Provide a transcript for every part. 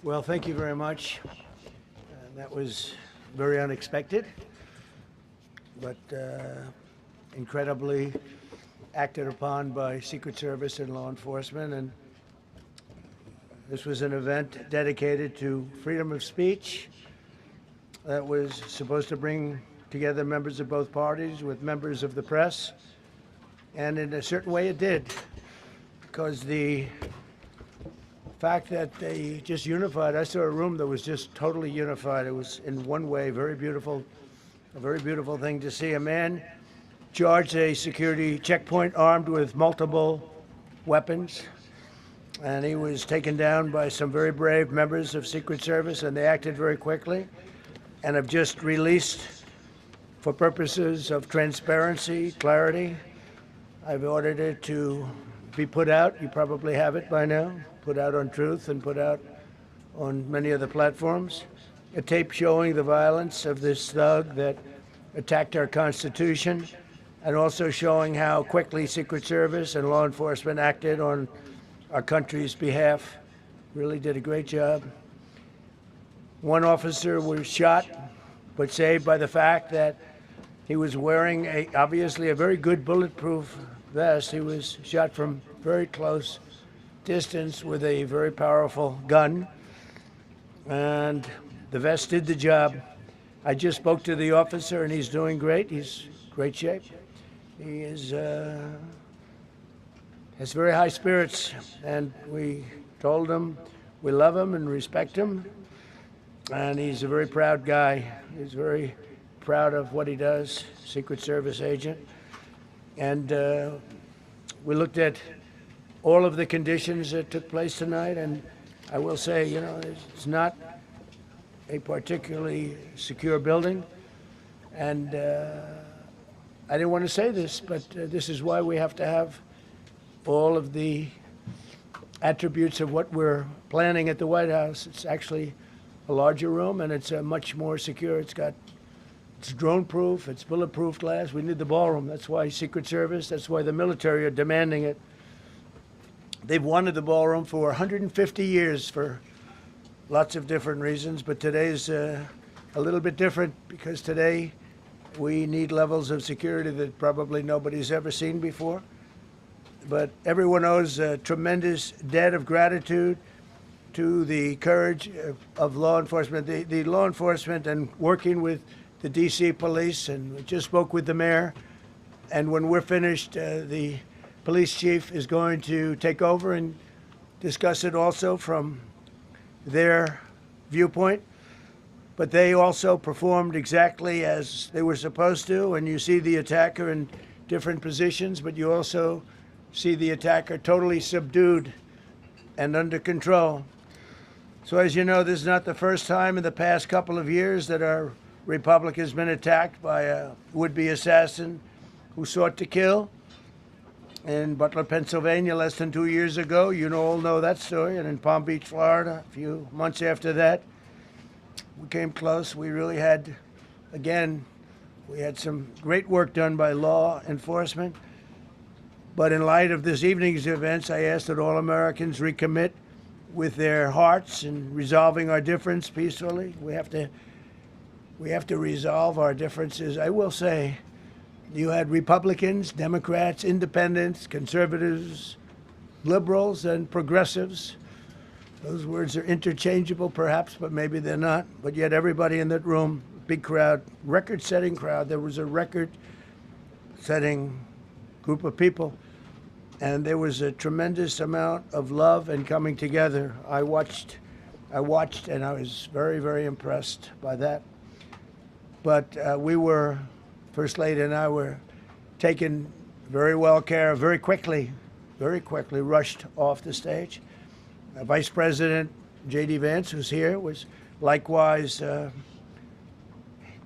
Well, thank you very much. That was very unexpected, but incredibly acted upon by Secret Service and law enforcement. And this was an event dedicated to freedom of speech that was supposed to bring together members of both parties with members of the press. And in a certain way it did, because the fact that they just unified, I saw a room that was just totally unified. It was in one way a very beautiful thing to see. A man charged a security checkpoint armed with multiple weapons, and he was taken down by some very brave members of Secret Service, and they acted very quickly and have just released, for purposes of transparency, clarity, I've ordered it to be put out. You probably have it by now. Put out on Truth and put out on many other platforms. A tape showing the violence of this thug that attacked our Constitution, and also showing how quickly Secret Service and law enforcement acted on our country's behalf. Really did a great job. One officer was shot, but saved by the fact that he was wearing obviously a very good bulletproof vest. He was shot from very close distance with a very powerful gun, and the vest did the job. I just spoke to the officer, and he's doing great. He's in great shape. He has very high spirits, and we told him we love him and respect him, and he's a very proud guy. He's very proud of what he does, Secret Service agent. And we looked at all of the conditions that took place tonight, and I will say, you know, it's not a particularly secure building, and I didn't want to say this, but this is why we have to have all of the attributes of what we're planning at the White House. It's actually a larger room, and it's much more secure. It's drone-proof, it's bulletproof glass. We need the ballroom. That's why Secret Service, that's why the military are demanding it. They've wanted the ballroom for 150 years for lots of different reasons, but today's a little bit different, because today we need levels of security that probably nobody's ever seen before. But everyone owes a tremendous debt of gratitude to the courage of law enforcement, the law enforcement, and working with the D.C. police. And we just spoke with the mayor, and when we're finished, the police chief is going to take over and discuss it also from their viewpoint. But they also performed exactly as they were supposed to, and you see the attacker in different positions, but you also see the attacker totally subdued and under control. So as you know, this is not the first time in the past couple of years that our republic has been attacked by a would-be assassin who sought to kill. In Butler, Pennsylvania, less than 2 years ago, you all know that story, and in Palm Beach, Florida, a few months after that, we came close. We really had, again, we had some great work done by law enforcement. But in light of this evening's events, I asked that all Americans recommit with their hearts in resolving our difference peacefully. We have to resolve our differences. I will say, you had Republicans, Democrats, independents, conservatives, liberals, and progressives. Those words are interchangeable, perhaps, but maybe they're not. But yet everybody in that room, big crowd, record-setting crowd. There was a record-setting group of people, and there was a tremendous amount of love and coming together. I watched, and I was very, very impressed by that. But First Lady and I were taken very well care of, very quickly rushed off the stage. Vice President J.D. Vance, who's here, was likewise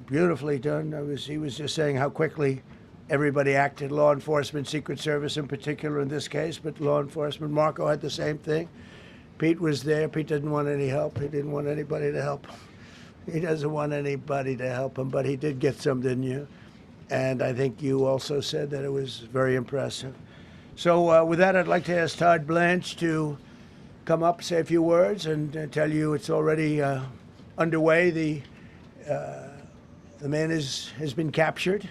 beautifully done. He was just saying how quickly everybody acted, law enforcement, Secret Service in particular in this case, but law enforcement. Marco had the same thing. Pete was there. Pete didn't want any help. He didn't want anybody to help him. He doesn't want anybody to help him, but he did get some, didn't you? And I think you also said that it was very impressive. So with that, I'd like to ask Todd Blanche to come up, say a few words, and tell you it's already underway. The man has been captured.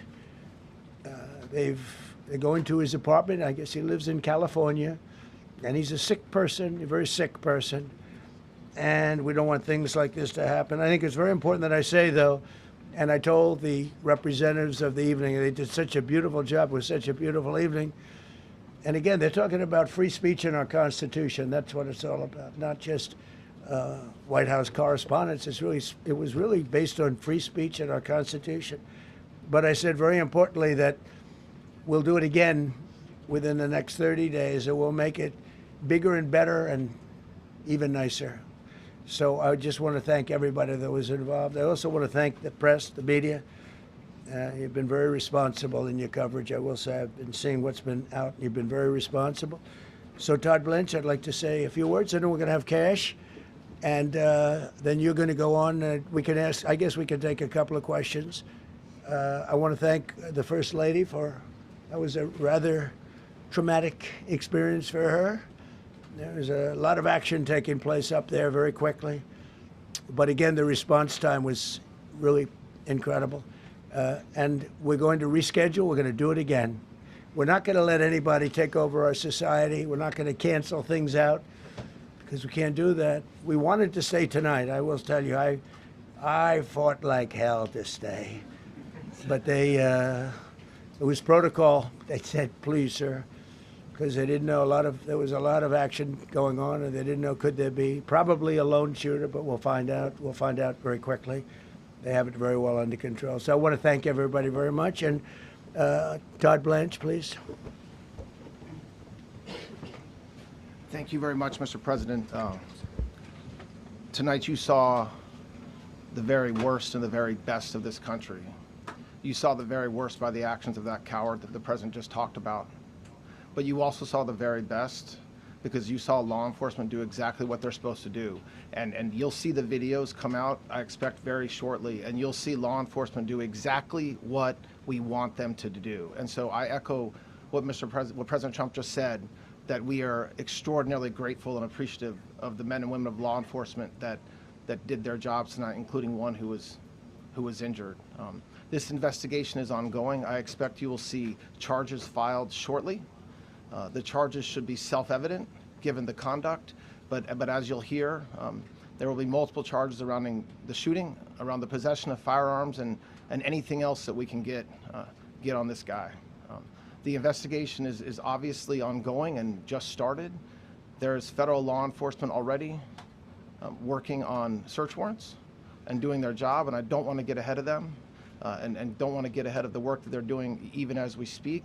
They're going to his apartment. I guess he lives in California, and he's a sick person, a very sick person. And we don't want things like this to happen. I think it's very important that I say, though, and I told the representatives of the evening, they did such a beautiful job. It was such a beautiful evening. And again, they're talking about free speech in our Constitution. That's what it's all about, not just White House correspondence. It was really based on free speech in our Constitution. But I said very importantly that we'll do it again within the next 30 days, and we'll make it bigger and better and even nicer. So I just want to thank everybody that was involved. I also want to thank the press, the media. You've been very responsible in your coverage. I will say I've been seeing what's been out. You've been very responsible. So Todd Blanche, I'd like to say a few words. I know we're going to have cash, and then you're going to go on. We can ask. I guess we can take a couple of questions. I want to thank the First Lady that was a rather traumatic experience for her. There was a lot of action taking place up there very quickly. But again, the response time was really incredible. And we're going to reschedule. We're going to do it again. We're not going to let anybody take over our society. We're not going to cancel things out because we can't do that. We wanted to stay tonight. I will tell you, I fought like hell to stay. But it was protocol. They said, please, sir, because they didn't know there was a lot of action going on, and they didn't know could there be probably a lone shooter, but we'll find out. We'll find out very quickly. They have it very well under control. So I want to thank everybody very much. And Todd Blanche, please. Thank you very much, Mr. President. Tonight you saw the very worst and the very best of this country. You saw the very worst by the actions of that coward that the president just talked about. But you also saw the very best because you saw law enforcement do exactly what they're supposed to do. And you'll see the videos come out, I expect, very shortly, and you'll see law enforcement do exactly what we want them to do. And so I echo what what President Trump just said, that we are extraordinarily grateful and appreciative of the men and women of law enforcement that did their jobs tonight, including one who was injured. This investigation is ongoing. I expect you will see charges filed shortly. The charges should be self-evident given the conduct, but as you'll hear, there will be multiple charges surrounding the shooting, around the possession of firearms, and anything else that we can get on this guy. The investigation is obviously ongoing and just started. There is federal law enforcement already working on search warrants and doing their job, and I don't want to get ahead of them and don't want to get ahead of the work that they're doing even as we speak.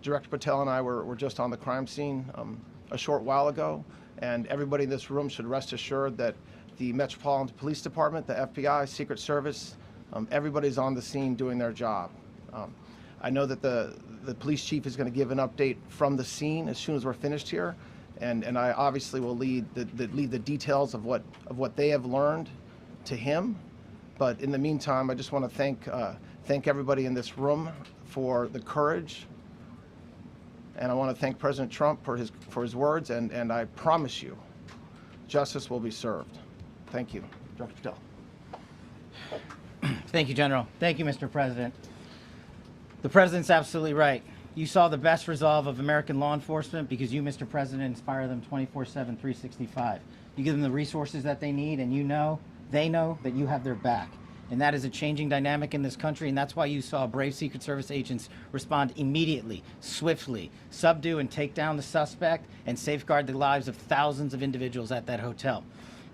Director Patel and I were just on the crime scene a short while ago, and everybody in this room should rest assured that the Metropolitan Police Department, the FBI, Secret Service, everybody's on the scene doing their job. I know that the police chief is going to give an update from the scene as soon as we're finished here, and I obviously will lead the details of what they have learned to him. But in the meantime, I just want to thank everybody in this room for the courage. And I want to thank President Trump for his words, and I promise you, justice will be served. Thank you. Dr. Patel. Thank you, General. Thank you, Mr. President. The President's absolutely right. You saw the best resolve of American law enforcement because you, Mr. President, inspire them 24/7, 365. You give them the resources that they need, and they know that you have their back. And that is a changing dynamic in this country, and that's why you saw brave Secret Service agents respond immediately, swiftly, subdue and take down the suspect, and safeguard the lives of thousands of individuals at that hotel.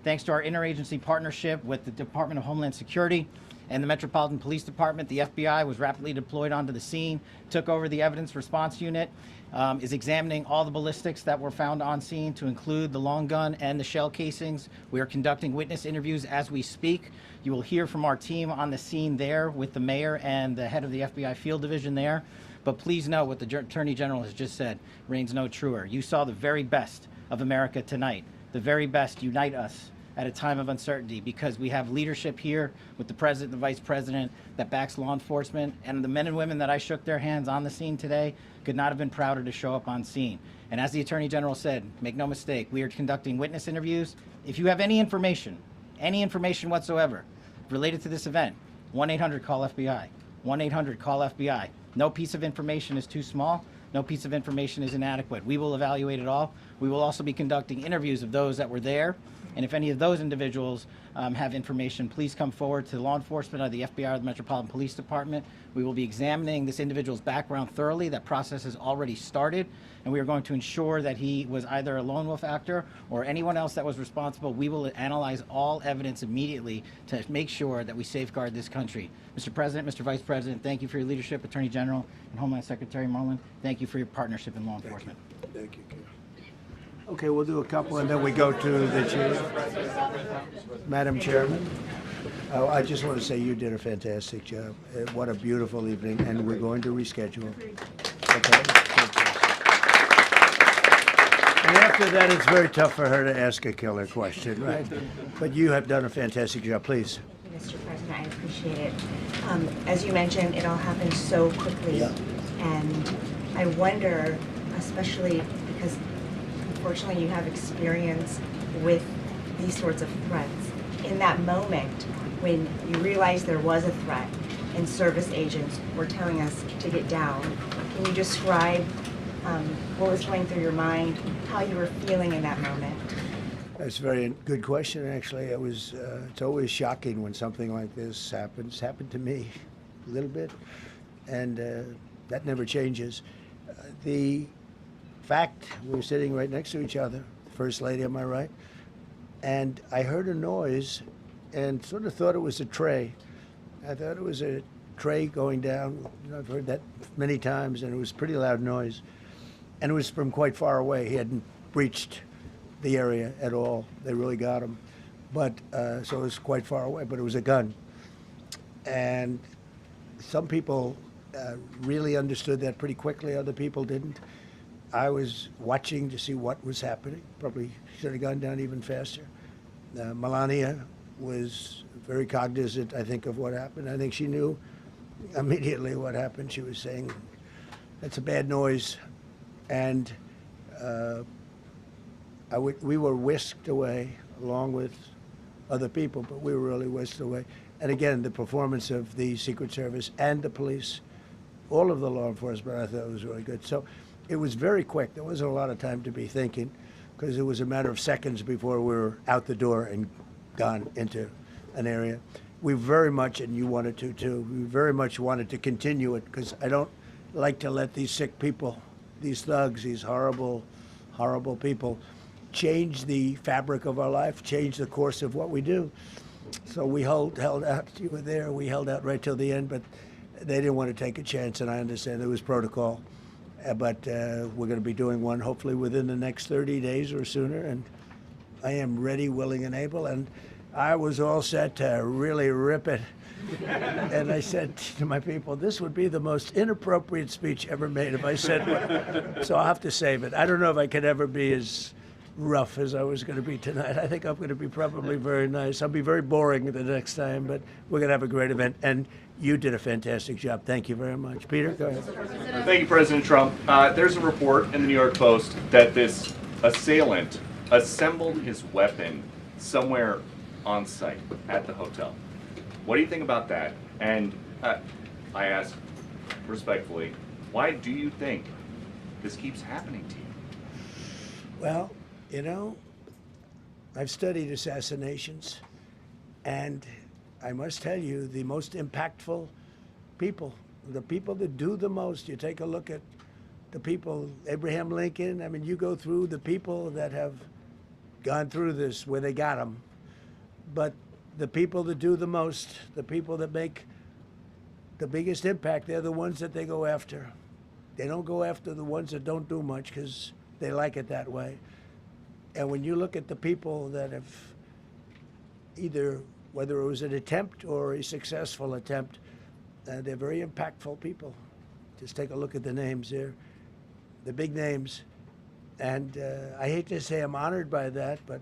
Thanks to our interagency partnership with the Department of Homeland Security and the Metropolitan Police Department, the FBI was rapidly deployed onto the scene, took over the evidence response unit, is examining all the ballistics that were found on scene to include the long gun and the shell casings. We are conducting witness interviews as we speak. You will hear from our team on the scene there with the mayor and the head of the FBI field division there. But please know what the Attorney General has just said reigns no truer. You saw the very best of America tonight. The very best unite us at a time of uncertainty, because we have leadership here with the president and the vice president that backs law enforcement, and the men and women that I shook their hands on the scene today could not have been prouder to show up on scene. And as the Attorney General said, make no mistake, we are conducting witness interviews. If you have any information whatsoever related to this event, 1-800-CALL-FBI, 1-800-CALL-FBI. No piece of information is too small. No piece of information is inadequate. We will evaluate it all. We will also be conducting interviews of those that were there. And if any of those individuals have information, please come forward to law enforcement or the FBI or the Metropolitan Police Department. We will be examining this individual's background thoroughly. That process has already started, and we are going to ensure that he was either a lone wolf actor or anyone else that was responsible. We will analyze all evidence immediately to make sure that we safeguard this country. Mr. President, Mr. Vice President, thank you for your leadership. Attorney General and Homeland Secretary Marlin, thank you for your partnership in law enforcement. Thank you. Okay, we'll do a couple and then we go to the chief. Madam Chairman, I just want to say you did a fantastic job. What a beautiful evening, and we're going to reschedule. Okay? And after that, it's very tough for her to ask a killer question, right? But you have done a fantastic job. Please. Mr. President, I appreciate it. As you mentioned, it all happened so quickly. Yeah. And I wonder, especially because unfortunately you have experience with these sorts of threats, in that moment when you realized there was a threat and service agents were telling us to get down, can you describe what was going through your mind, how you were feeling in that moment? That's a very good question, actually. It's always shocking when something like this happens. It's happened to me a little bit, and that never changes. The fact, we were sitting right next to each other, First Lady on my right, and I heard a noise and sort of thought it was a tray. I thought it was a tray going down. You know, I've heard that many times, and it was a pretty loud noise. And it was from quite far away. He hadn't breached the area at all. They really got him. But, so it was quite far away, but it was a gun. And some people really understood that pretty quickly, other people didn't. I was watching to see what was happening. Probably should have gone down even faster. Melania was very cognizant, I think, of what happened. I think she knew immediately what happened. She was saying, that's a bad noise. And we were whisked away along with other people, but we were really whisked away. And again, the performance of the Secret Service and the police, all of the law enforcement, I thought was really good. So it was very quick. There wasn't a lot of time to be thinking, because it was a matter of seconds before we were out the door and gone into an area. We very much, and you wanted to too, we very much wanted to continue it, because I don't like to let these sick people, these thugs, these horrible, horrible people, change the fabric of our life, change the course of what we do. So we held out. You were there. We held out right till the end, but they didn't want to take a chance, and I understand there was protocol. But we're going to be doing one hopefully within the next 30 days or sooner, and I am ready, willing, and able. And I was all set to really rip it. And I said to my people, this would be the most inappropriate speech ever made if I said what. So I'll have to save it. I don't know if I could ever be as rough as I was going to be tonight. I think I'm going to be probably very nice. I'll be very boring the next time, but we're going to have a great event. And you did a fantastic job. Thank you very much. Peter, go ahead. Thank you, President Trump. There's a report in the New York Post that this assailant assembled his weapon somewhere on site at the hotel. What do you think about that? And I ask respectfully, why do you think this keeps happening to you? Well, you know, I've studied assassinations, and I must tell you, the most impactful people, the people that do the most, you take a look at the people, Abraham Lincoln, I mean, you go through the people that have gone through this, where they got them, but the people that do the most, the people that make the biggest impact, they're the ones that they go after. They don't go after the ones that don't do much, because they like it that way. And when you look at the people that have either, whether it was an attempt or a successful attempt, they're very impactful people. Just take a look at the names there, the big names. And I hate to say I'm honored by that, but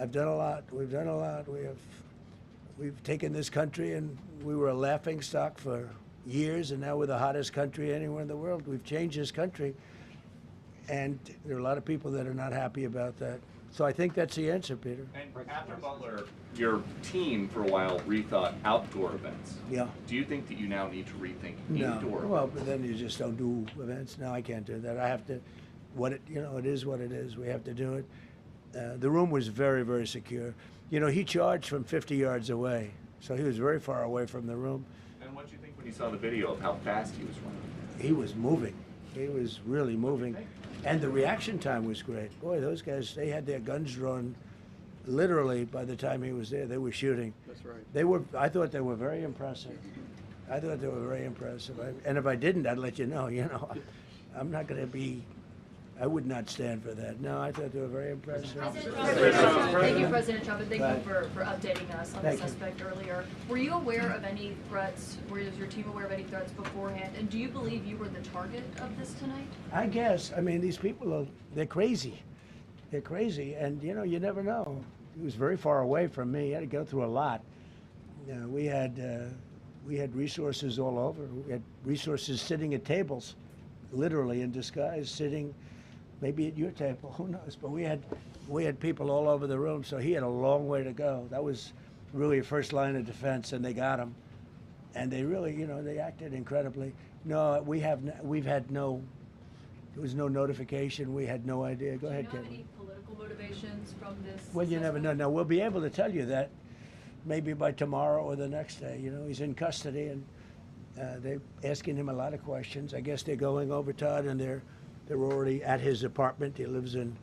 I've done a lot. We've done a lot. We've taken this country, and we were a laughing stock for years, and now we're the hottest country anywhere in the world. We've changed this country, and there are a lot of people that are not happy about that. So I think that's the answer, Peter. And after Butler, your team for a while rethought outdoor events. Yeah. Do you think that you now need to rethink No. indoor Well, events? but then you just don't do events. No, I can't do that. I have to. It is what it is. We have to do it. The room was very, very secure. He charged from 50 yards away, so he was very far away from the room. And what did you think when you saw the video of how fast he was running? He was moving. He was really moving. And the reaction time was great. Boy, those guys, they had their guns drawn literally by the time he was there. They were shooting. That's right. I thought they were very impressive. And if I didn't, I'd let you know. I'm not going to be, I would not stand for that. No, I thought they were very impressive. Thank you, President Trump, and thank Right. you for updating us on Thank the you. suspect earlier. Were you aware of any threats? Was your team aware of any threats beforehand? And do you believe you were the target of this tonight? I guess. I mean, these people they're crazy. They're crazy. And, you never know. He was very far away from me. He had to go through a lot. We had resources all over. We had resources sitting at tables, literally in disguise, sitting maybe at your table, who knows? But we had people all over the room, so he had a long way to go. That was really a first line of defense, and they got him. And they really, they acted incredibly. No, there was no notification. We had no idea. Go ahead, Do you know Caitlin. any political motivations from this? Well, you never know. Now, we'll be able to tell you that maybe by tomorrow or the next day. He's in custody, and they're asking him a lot of questions. I guess they're going over, Todd, and they're already at his apartment. He lives in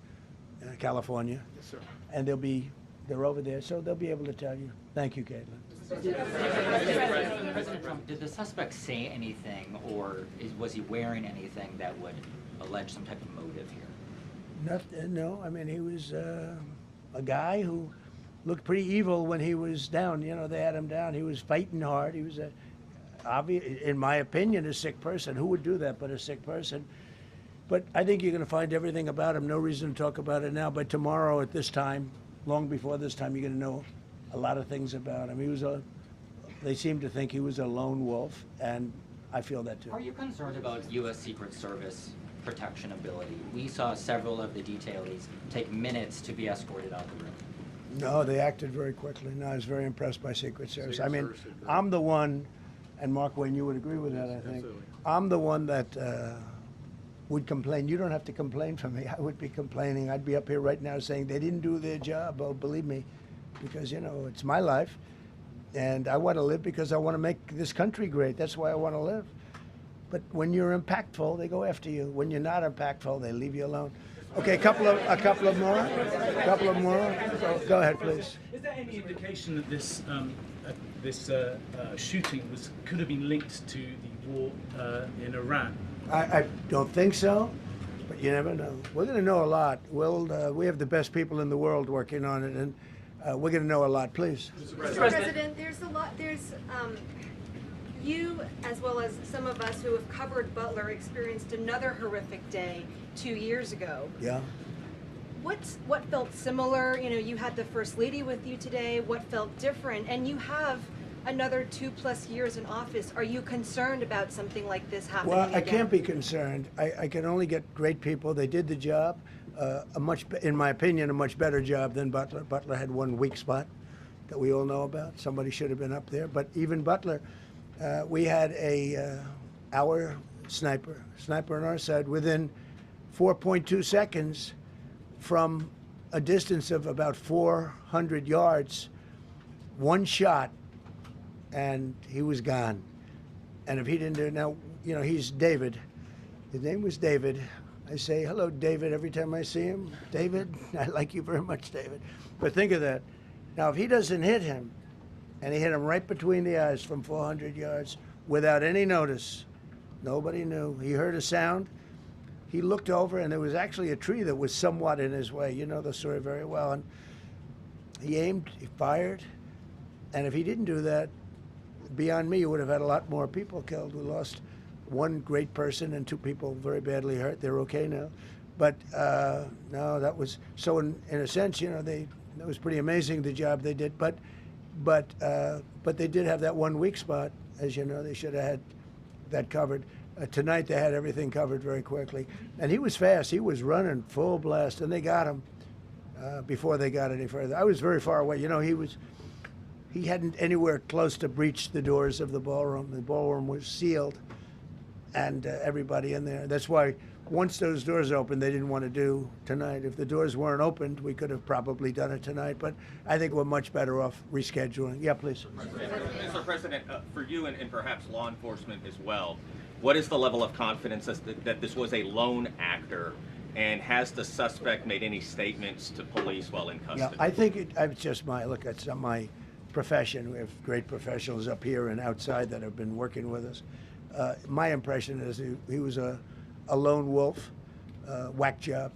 California. Yes, sir. And they're over there, so they'll be able to tell you. Thank you, Caitlin. President Trump, did the suspect say anything, or was he wearing anything that would allege some type of motive here? Nothing, no, I mean, he was a guy who looked pretty evil when he was down. They had him down. He was fighting hard. He was, in my opinion, a sick person. Who would do that but a sick person? But I think you're going to find everything about him. No reason to talk about it now. But tomorrow at this time, long before this time, you're going to know a lot of things about him. They seem to think he was a lone wolf, and I feel that too. Are you concerned about U.S. Secret Service protection ability? We saw several of the detailees take minutes to be escorted out of the room. No, they acted very quickly. No, I was very impressed by Secret Service. I mean, I'm the one, and Mark Wayne, you would agree with that, I think. Absolutely. I'm the one that would complain. You don't have to complain for me. I would be complaining. I'd be up here right now saying they didn't do their job. Oh, believe me, because, it's my life, and I want to live because I want to make this country great. That's why I want to live. But when you're impactful, they go after you. When you're not impactful, they leave you alone. Okay, a couple of more. Go ahead, please. Is there any indication that this shooting could have been linked to the war in Iran? I don't think so, but you never know. We're going to know a lot. We have the best people in the world working on it, and we're going to know a lot. Please. Mr. President, there's a lot. You, as well as some of us who have covered Butler, experienced another horrific day 2 years ago. Yeah. What felt similar? You had the First Lady with you today. What felt different? And you have another 2+ years in office. Are you concerned about something like this happening Well, I again? can't be concerned. I can only get great people. They did the job, in my opinion, a much better job than Butler. Butler had one weak spot that we all know about. Somebody should have been up there. But even Butler, we had our sniper on our side within 4.2 seconds from a distance of about 400 yards, one shot, and he was gone. And if he didn't do it, now, he's David. His name was David. I say, hello, David, every time I see him. David, I like you very much, David. But think of that. Now, if he doesn't hit him, and he hit him right between the eyes from 400 yards without any notice, nobody knew. He heard a sound. He looked over, and there was actually a tree that was somewhat in his way. You know the story very well. And he aimed, he fired, and if he didn't do that, beyond me, you would have had a lot more people killed. We lost one great person and 2 people very badly hurt. They're okay now. But no, that was, so in a sense, they It was pretty amazing the job they did. But they did have that one weak spot, as you know. They should have had that covered. Tonight they had everything covered very quickly, and he was fast. He was running full blast, and they got him before they got any further. I was very far away. You know, he hadn't anywhere close to breach the doors of the ballroom. The ballroom was sealed, and everybody in there. That's why once those doors opened, they didn't want to do tonight. If the doors weren't opened, we could have probably done it tonight. But I think we're much better off rescheduling. Yeah, please. Mr. President, for you and perhaps law enforcement as well, what is the level of confidence that this was a lone actor, and has the suspect made any statements to police while in custody? Yeah, I think it's just it's my profession. We have great professionals up here and outside that have been working with us. My impression is he was a lone wolf, whack job.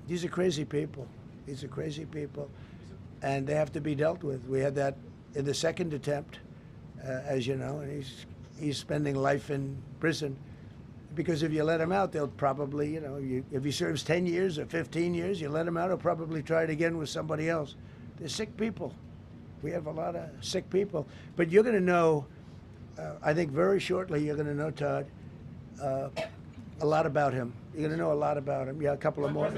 These are crazy people. These are crazy people, and they have to be dealt with. We had that in the second attempt, as you know, and he's spending life in prison, because if you let him out, they'll probably, if he serves 10 years or 15 years, you let him out, he'll probably try it again with somebody else. They're sick people. We have a lot of sick people. But you're going to know, I think very shortly, you're going to know, Todd, a lot about him. You're going to know a lot about him. Yeah, a couple of more.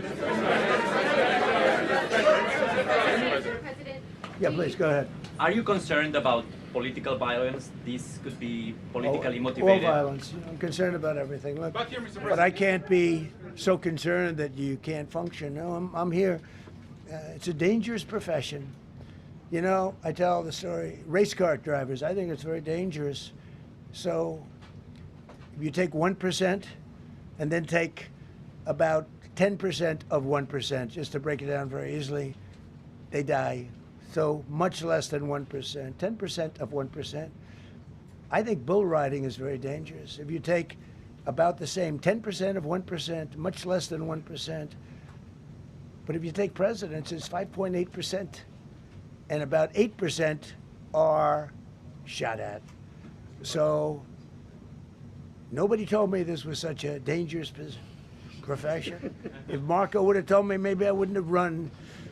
Yeah, please, go ahead. Are you concerned about political violence? This could be politically All motivated. violence. I'm concerned about everything. Look, but I can't be so concerned that you can't function. No, I'm here. It's a dangerous profession. You know, I tell the story, race car drivers, I think it's very dangerous. So if you take 1% and then take about 10% of 1%, just to break it down very easily, they die. So much less than 1%, 10% of 1%. I think bull riding is very dangerous. If you take about the same 10% of 1%, much less than 1%, but if you take presidents, it's 5.8%, and about 8% are shot at. So nobody told me this was such a dangerous profession. If Marco would have told me, maybe I wouldn't have run.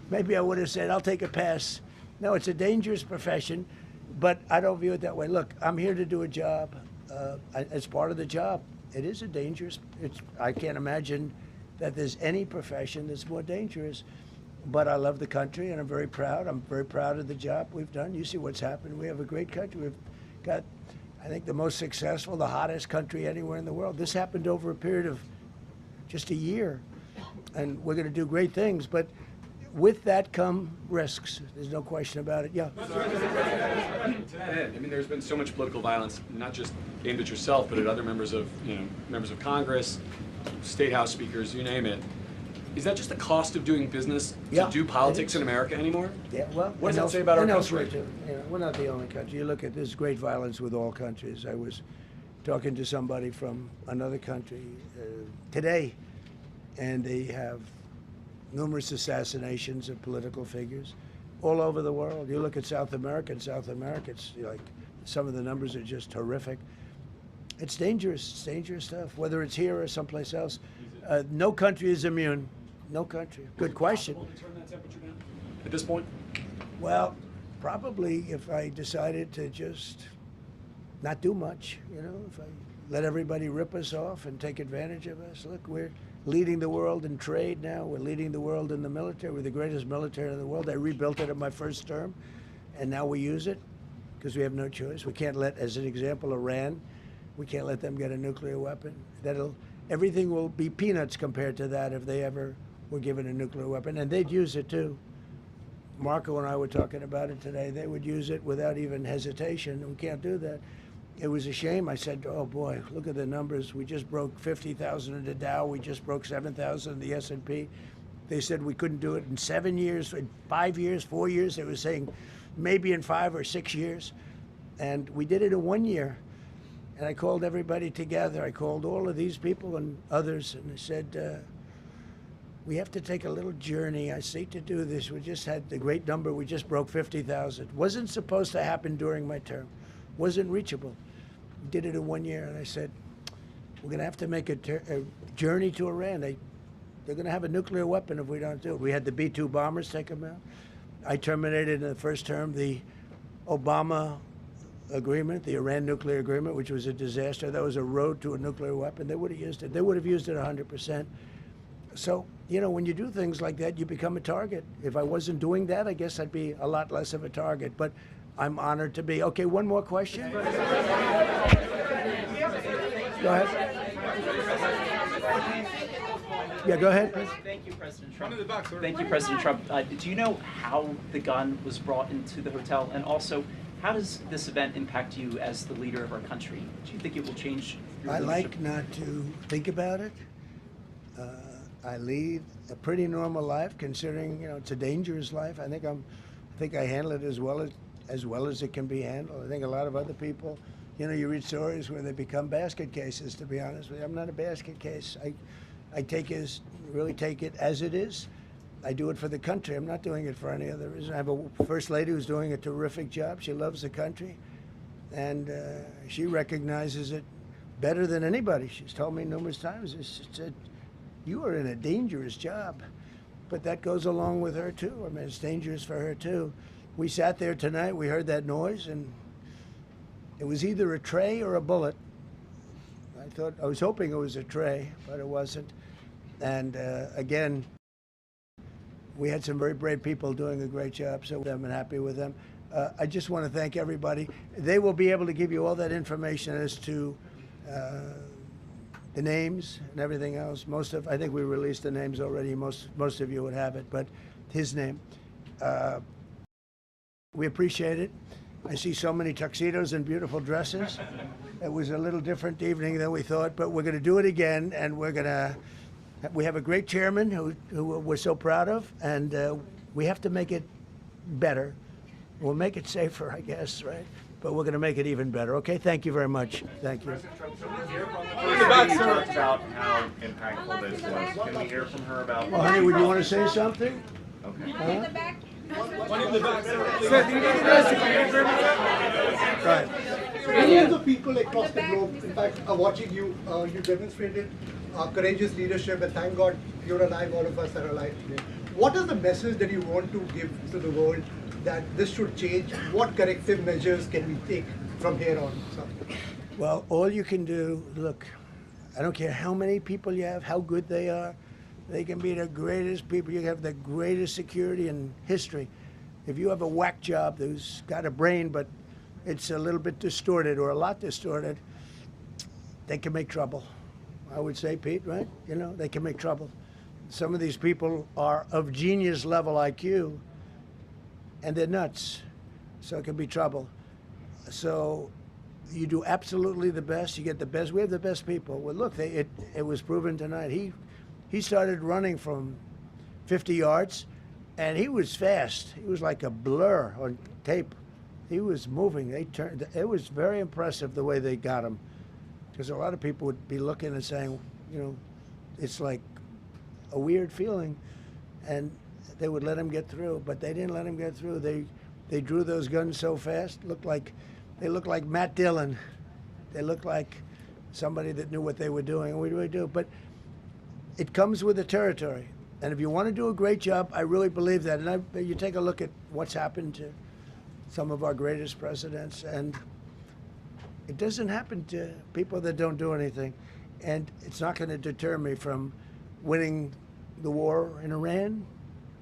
Maybe I would have said, I'll take a pass. No, it's a dangerous profession, but I don't view it that way. Look, I'm here to do a job. It's part of the job. It is a dangerous, I can't imagine that there's any profession that's more dangerous. But I love the country, and I'm very proud. I'm very proud of the job we've done. You see what's happened. We have a great country. We've got, I think, the most successful, the hottest country anywhere in the world. This happened over a period of just a year, and we're going to do great things. But with that come risks. There's no question about it. Yeah. To that end, I mean, there's been so much political violence, not just aimed at yourself, but at other members of Congress, state house speakers, you name it. Is that just the cost of doing business to do politics in America anymore? Yeah, well, what does that say about our country? Too. We're not the only country. You look at this great violence with all countries. I was talking to somebody from another country today, and they have numerous assassinations of political figures all over the world. You look at South America, it's like some of the numbers are just horrific. It's dangerous stuff, whether it's here or someplace else. No country is immune. No country. Good question. Is it possible to turn that temperature down at this point? Well, probably if I decided to just not do much, if I let everybody rip us off and take advantage of us. Look, we're leading the world in trade now. We're leading the world in the military. We're the greatest military in the world. I rebuilt it in my first term, and now we use it because we have no choice. We can't let, as an example, Iran, we can't let them get a nuclear weapon. Everything will be peanuts compared to that if they ever were given a nuclear weapon, and they'd use it too. Marco and I were talking about it today. They would use it without even hesitation. We can't do that. It was a shame. I said, oh boy, look at the numbers. We just broke 50,000 in the Dow. We just broke 7,000 in the S&P. They said we couldn't do it in 7 years, in 5 years, 4 years. They were saying maybe in 5 or 6 years. And we did it in 1 year. And I called everybody together. I called all of these people and others, and I said, we have to take a little journey. I see to do this. We just had the great number. We just broke 50,000. Wasn't supposed to happen during my term. Wasn't reachable. We did it in 1 year, and I said, we're going to have to make a journey to Iran. They're going to have a nuclear weapon if we don't do it. We had the B-2 bombers take them out. I terminated in the first term the Obama agreement, the Iran nuclear agreement, which was a disaster. That was a road to a nuclear weapon. They would have used it. They would have used it 100%. So, when you do things like that, you become a target. If I wasn't doing that, I guess I'd be a lot less of a target. But I'm honored to be. Okay, one more question. Go ahead. Yeah, go ahead. Thank you, President Trump. Thank you, President Trump. Do you know how the gun was brought into the hotel? And also, how does this event impact you as the leader of our country? Do you think it will change your leadership? I like not to think about it. I lead a pretty normal life, considering it's a dangerous life. I think I handle it as well as it can be handled. I think a lot of other people, you read stories where they become basket cases. To be honest with you, I'm not a basket case. I really take it as it is. I do it for the country. I'm not doing it for any other reason. I have a first lady who's doing a terrific job. She loves the country, and she recognizes it better than anybody. She's told me numerous times. She said, "You are in a dangerous job," but that goes along with her too. I mean, it's dangerous for her too. We sat there tonight. We heard that noise, and it was either a tray or a bullet. I was hoping it was a tray, but it wasn't. And again, we had some very brave people doing a great job, so I'm happy with them. I just want to thank everybody. They will be able to give you all that information as to the names and everything else. I think we released the names already. Most of you would have it, but his name. We appreciate it. I see so many tuxedos and beautiful dresses. It was a little different evening than we thought, but we're going to do it again, and we have a great chairman who we're so proud of, and we have to make it better. We'll make it safer, I guess, right? But we're going to make it even better. Okay, thank you very much. Thank you. You talked about how impactful this was. Can we hear from her about? Well, honey, would you want to say something? Okay. Huh? One in the back. Right. Millions of people across the globe, in fact, are watching you. You demonstrated courageous leadership, and thank God you're alive. All of us are alive today. What is the message that you want to give to the world that this should change? What corrective measures can we take from here on? Well, all you can do, look, I don't care how many people you have, how good they are. They can be the greatest people. You have the greatest security in history. If you have a whack job who's got a brain, but it's a little bit distorted or a lot distorted, they can make trouble. I would say, Pete, right? They can make trouble. Some of these people are of genius level IQ, and they're nuts. So it can be trouble. So you do absolutely the best. You get the best. We have the best people. Well, look, it was proven tonight. He started running from 50 yards, and he was fast. He was like a blur on tape. He was moving. It was very impressive the way they got him, because a lot of people would be looking and saying, it's like a weird feeling, and they would let him get through, but they didn't let him get through. They drew those guns so fast. They looked like Matt Dillon. They looked like somebody that knew what they were doing, and we really do. But it comes with the territory. And if you want to do a great job, I really believe that. And you take a look at what's happened to some of our greatest presidents, and it doesn't happen to people that don't do anything. And it's not going to deter me from winning the war in Iran.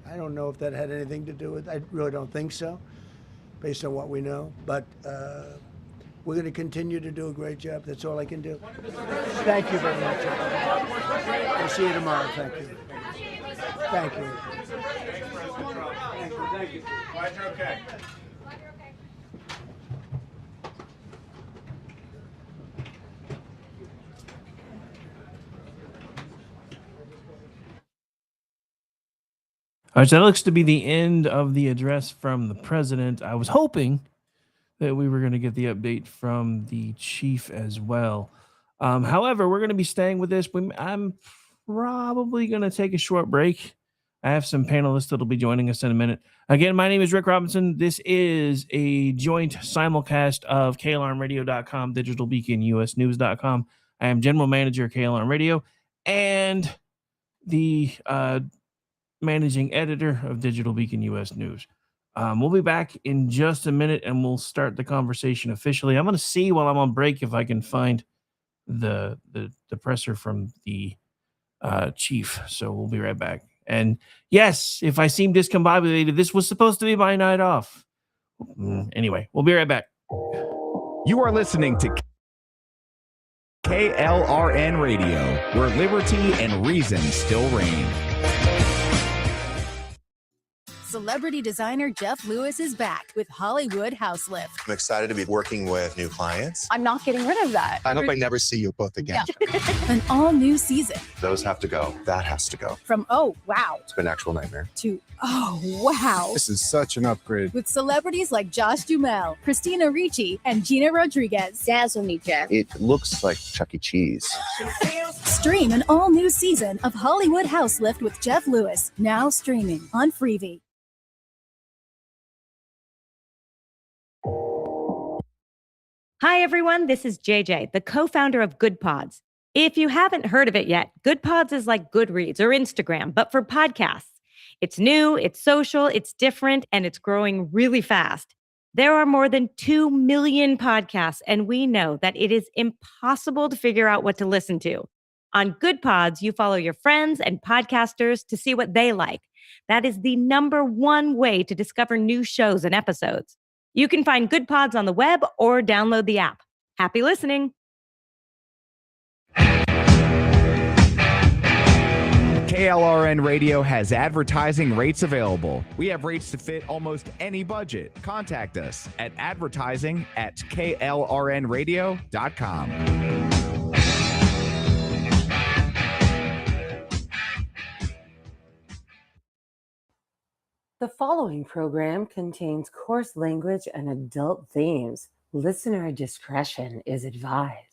I don't know if that had anything to do with it. I really don't think so, based on what we know. But we're going to continue to do a great job. That's all I can do. Thank you very much. We'll see you tomorrow. Thank you. Thank you. Thank you. Glad you're okay. All right, so that looks to be the end of the address from the president. I was hoping that we were going to get the update from the chief as well. However, we're going to be staying with this. I'm probably going to take a short break. I have some panelists that will be joining us in a minute. Again, my name is Rick Robinson. This is a joint simulcast of KAlarmRadio.com, Digital Beacon, USNews.com. I am General Manager of KAlarm Radio and the managing editor of Digital Beacon US News. We'll be back in just a minute and we'll start the conversation officially. I'm going to see while I'm on break if I can find the presser from the chief. So we'll be right back. And yes, if I seem discombobulated, this was supposed to be my night off. Anyway, we'll be right back. You are listening to KLRN Radio, where liberty and reason still reign. Celebrity designer Jeff Lewis is back with Hollywood House Lift. I'm excited to be working with new clients. I'm not getting rid of that. I hope I never see you both again. Yeah. An all-new season. Those have to go. That has to go. From oh, wow. It's been an actual nightmare. To oh, wow. This is such an upgrade. With celebrities like Josh Duhamel, Christina Ricci, and Gina Rodriguez. Dazzle me, Jeff. It looks like Chuck E. Cheese. Stream an all-new season of Hollywood House Lift with Jeff Lewis. Now streaming on Freevee. Hi, everyone. This is JJ, the co-founder of Good Pods. If you haven't heard of it yet, Good Pods is like Goodreads or Instagram, but for podcasts. It's new, it's social, it's different, and it's growing really fast. There are more than 2 million podcasts, and we know that it is impossible to figure out what to listen to. On Good Pods, you follow your friends and podcasters to see what they like. That is the #1 way to discover new shows and episodes. You can find Good Pods on the web or download the app. Happy listening. KLRN Radio has advertising rates available. We have rates to fit almost any budget. Contact us at advertising@klrnradio.com. The following program contains coarse language and adult themes. Listener discretion is advised.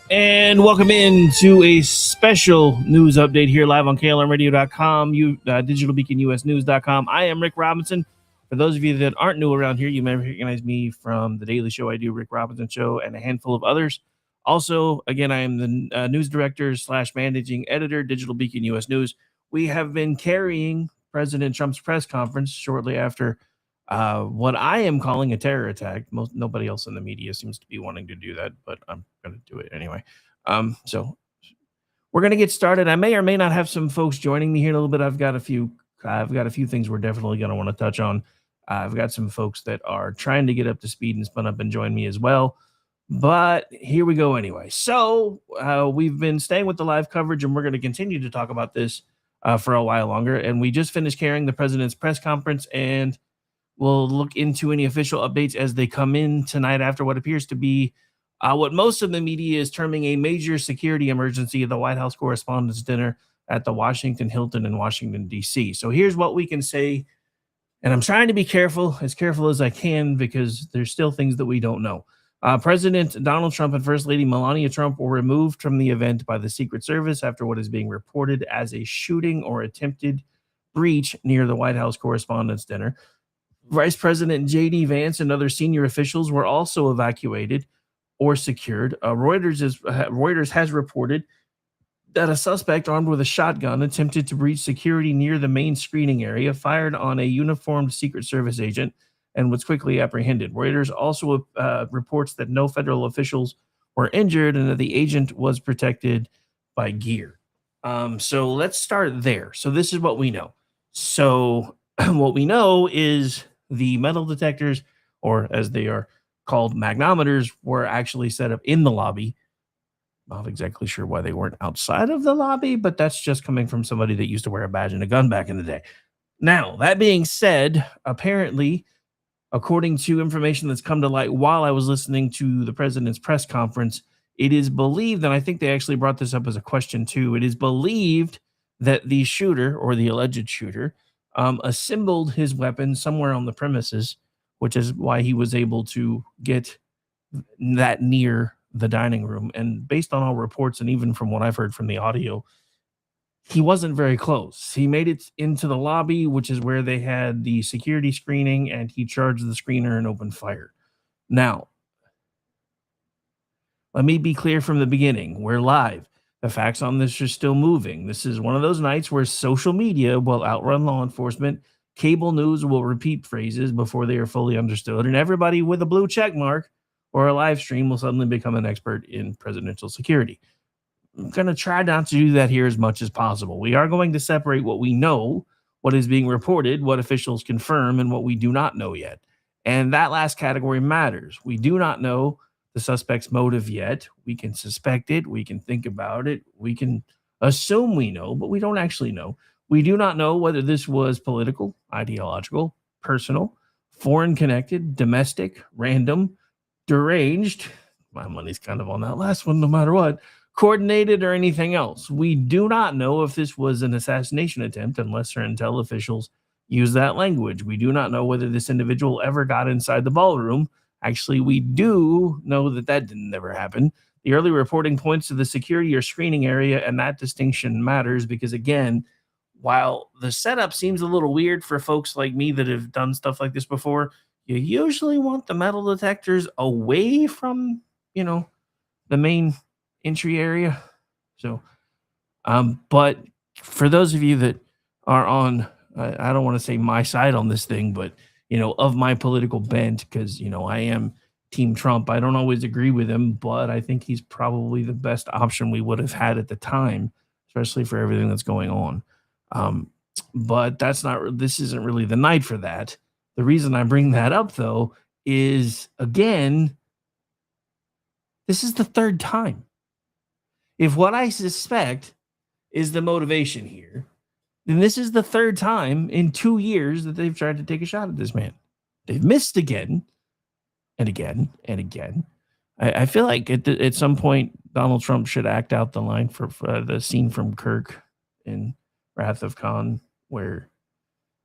And welcome in to a special news update here live on KLRNradio.com, digitalbeaconusnews.com. I am Rick Robinson. For those of you that aren't new around here, you may recognize me from The Daily Show I do, Rick Robinson Show, and a handful of others. Also, again, I am the news director / managing editor, Digital Beacon US News. We have been carrying President Trump's press conference shortly after what I am calling a terror attack. Nobody else in the media seems to be wanting to do that, but I'm going to do it anyway. So we're going to get started. I may or may not have some folks joining me here in a little bit. I've got a few things we're definitely going to want to touch on. I've got some folks that are trying to get up to speed and spun up and join me as well. But here we go anyway. So we've been staying with the live coverage, and we're going to continue to talk about this for a while longer. And we just finished carrying the president's press conference, and we'll look into any official updates as they come in tonight after what appears to be what most of the media is terming a major security emergency at the White House Correspondents' Dinner at the Washington Hilton in Washington, D.C. So here's what we can say, and I'm trying to be careful as I can because there's still things that we don't know. President Donald Trump and First Lady Melania Trump were removed from the event by the Secret Service after what is being reported as a shooting or attempted breach near the White House Correspondents' Dinner. Vice President J.D. Vance and other senior officials were also evacuated or secured. Reuters has reported that a suspect armed with a shotgun attempted to breach security near the main screening area, fired on a uniformed Secret Service agent, and was quickly apprehended. Reuters also reports that no federal officials were injured and that the agent was protected by gear. So let's start there. So this is what we know. So what we know is the metal detectors, or as they are called, magnometers, were actually set up in the lobby. Not exactly sure why they weren't outside of the lobby, but that's just coming from somebody that used to wear a badge and a gun back in the day. Now, that being said, apparently, according to information that's come to light while I was listening to the president's press conference, it is believed, and I think they actually brought this up as a question too, it is believed that the shooter, or the alleged shooter, assembled his weapon somewhere on the premises, which is why he was able to get that near the dining room. And based on all reports, and even from what I've heard from the audio, he wasn't very close. He made it into the lobby, which is where they had the security screening, and he charged the screener and opened fire. Now, let me be clear from the beginning. We're live. The facts on this are still moving. This is one of those nights where social media will outrun law enforcement. Cable news will repeat phrases before they are fully understood. And everybody with a blue check mark or a live stream will suddenly become an expert in presidential security. I'm going to try not to do that here as much as possible. We are going to separate what we know, what is being reported, what officials confirm, and what we do not know yet. And that last category matters. We do not know the suspect's motive yet. We can suspect it. We can think about it. We can assume we know, but we don't actually know. We do not know whether this was political, ideological, personal, foreign connected, domestic, random, deranged. My money's kind of on that last one, no matter what. Coordinated or anything else. We do not know if this was an assassination attempt unless our intel officials use that language. We do not know whether this individual ever got inside the ballroom. Actually, we do know that didn't ever happen. The early reporting points to the security or screening area, and that distinction matters because, again, while the setup seems a little weird for folks like me that have done stuff like this before, you usually want the metal detectors away from, the main entry area. So, but for those of you that are on, I don't want to say my side on this thing, but, of my political bent, because, I am Team Trump. I don't always agree with him, but I think he's probably the best option we would have had at the time, especially for everything that's going on. But this isn't really the night for that. The reason I bring that up, though, is, again, this is the third time. If what I suspect is the motivation here, then this is the third time in 2 years that they've tried to take a shot at this man. They've missed again and again and again. I feel like at some point, Donald Trump should act out the line for the scene from Kirk in Wrath of Khan, where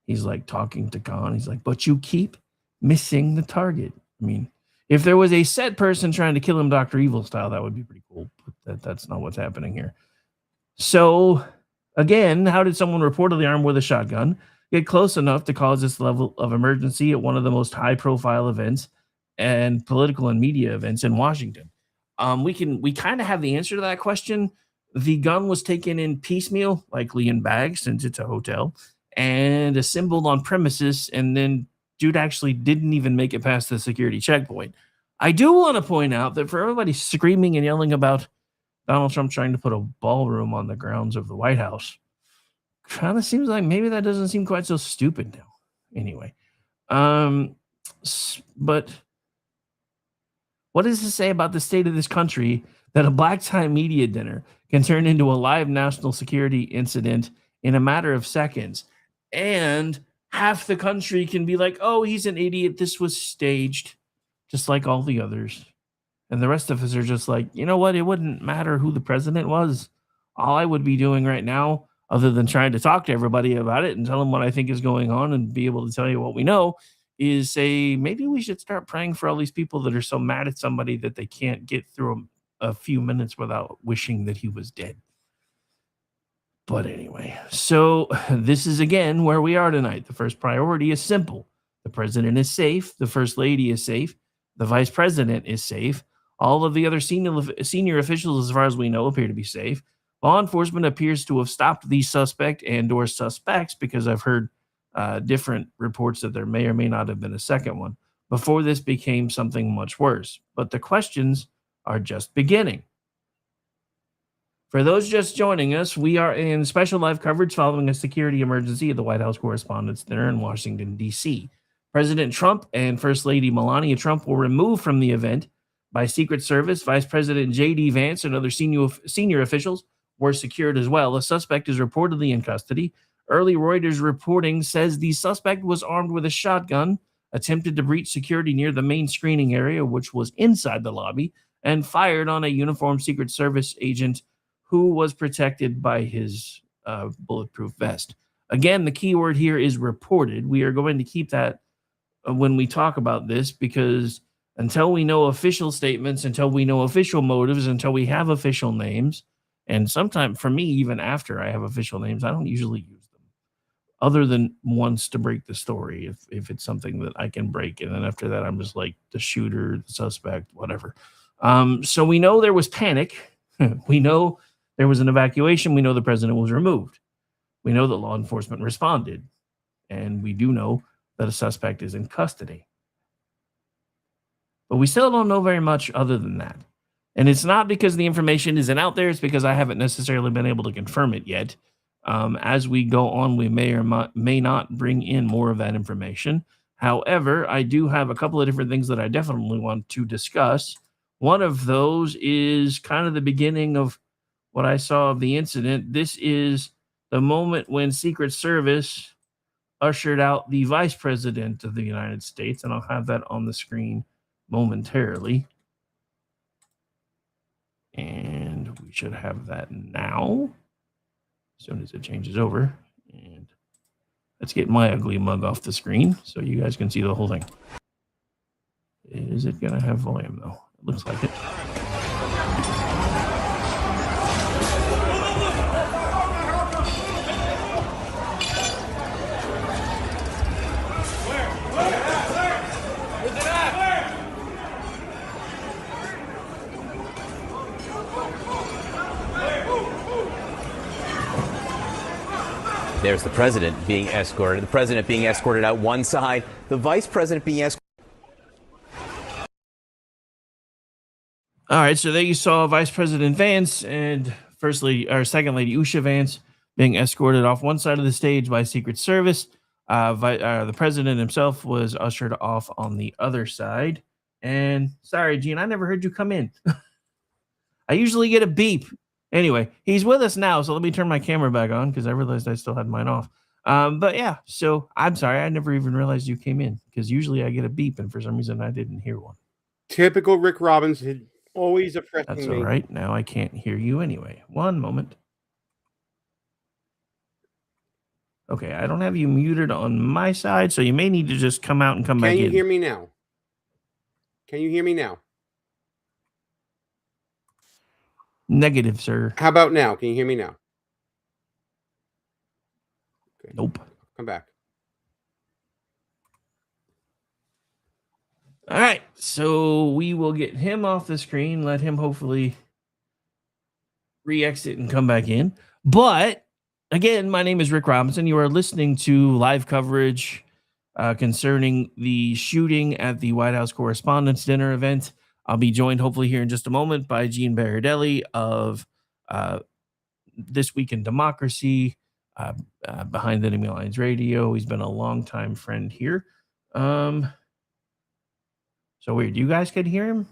he's like talking to Khan. He's like, but you keep missing the target. I mean, if there was a set person trying to kill him Dr. Evil style, that would be pretty cool. But that's not what's happening here. So, again, how did someone reportedly armed with a shotgun get close enough to cause this level of emergency at one of the most high-profile events and political and media events in Washington? We kind of have the answer to that question. The gun was taken in piecemeal, likely in bags, since it's a hotel, and assembled on premises, and then dude actually didn't even make it past the security checkpoint. I do want to point out that for everybody screaming and yelling about Donald Trump trying to put a ballroom on the grounds of the White House, kind of seems like maybe that doesn't seem quite so stupid now. Anyway, but what does this say about the state of this country that a black tie media dinner can turn into a live national security incident in a matter of seconds? And half the country can be like, oh, he's an idiot. This was staged, just like all the others. And the rest of us are just like, you know what? It wouldn't matter who the president was. All I would be doing right now, other than trying to talk to everybody about it and tell them what I think is going on and be able to tell you what we know, is say, maybe we should start praying for all these people that are so mad at somebody that they can't get through a few minutes without wishing that he was dead. But anyway, so this is again where we are tonight. The first priority is simple. The president is safe. The first lady is safe. The vice president is safe. All of the other senior officials, as far as we know, appear to be safe. Law enforcement appears to have stopped the suspect and or suspects, because I've heard different reports that there may or may not have been a second one, before this became something much worse. But the questions are just beginning. For those just joining us, we are in special live coverage following a security emergency at the White House Correspondents' Dinner in Washington, D.C. President Trump and First Lady Melania Trump were removed from the event by Secret Service. Vice President J.D. Vance and other senior officials were secured as well. The suspect is reportedly in custody. Early Reuters reporting says the suspect was armed with a shotgun, attempted to breach security near the main screening area, which was inside the lobby, and fired on a uniformed Secret Service agent who was protected by his bulletproof vest. Again, the key word here is reported. We are going to keep that when we talk about this, because until we know official statements, until we know official motives, until we have official names, And sometimes, for me, even after I have official names, I don't usually use them, other than once to break the story, if it's something that I can break. And then after that, I'm just like the shooter, the suspect, whatever. So we know there was panic. We know there was an evacuation. We know the president was removed. We know that law enforcement responded. And we do know that a suspect is in custody. But we still don't know very much other than that. And it's not because the information isn't out there. It's because I haven't necessarily been able to confirm it yet. As we go on, we may or may not bring in more of that information. However, I do have a couple of different things that I definitely want to discuss. One of those is kind of the beginning of what I saw of the incident. This is the moment when Secret Service ushered out the Vice President of the United States, and I'll have that on the screen momentarily. And we should have that now, as soon as it changes over. And let's get my ugly mug off the screen so you guys can see the whole thing. Is it going to have volume, though? It looks like it. There's the president being escorted. The president being escorted out one side, the vice president being escorted. All right, so there you saw Vice President Vance and Second Lady Usha Vance being escorted off one side of the stage by Secret Service. The president himself was ushered off on the other side. And sorry, Gene, I never heard you come in. I usually get a beep. Anyway, he's with us now, so let me turn my camera back on because I realized I still had mine off. But yeah, so I'm sorry. I never even realized you came in because usually I get a beep, and for some reason I didn't hear one. Typical Rick Robinson, always oppressing That's me. all right. Now I can't hear you anyway. One moment. Okay, I don't have you muted on my side, so you may need to just come out and come back in. Can you hear me now? Can you hear me now? Negative, sir. How about now? Can you hear me now? Okay. Nope. Come back. All right, so we will get him off the screen, let him hopefully re-exit and come back in. But again, my name is Rick Robinson. You are listening to live coverage concerning the shooting at the White House Correspondents' Dinner event. I'll be joined hopefully here in just a moment by Gene Berardelli of This Week in Democracy, behind Enemy Lines Radio. He's been a longtime friend here. So weird. You guys could hear him?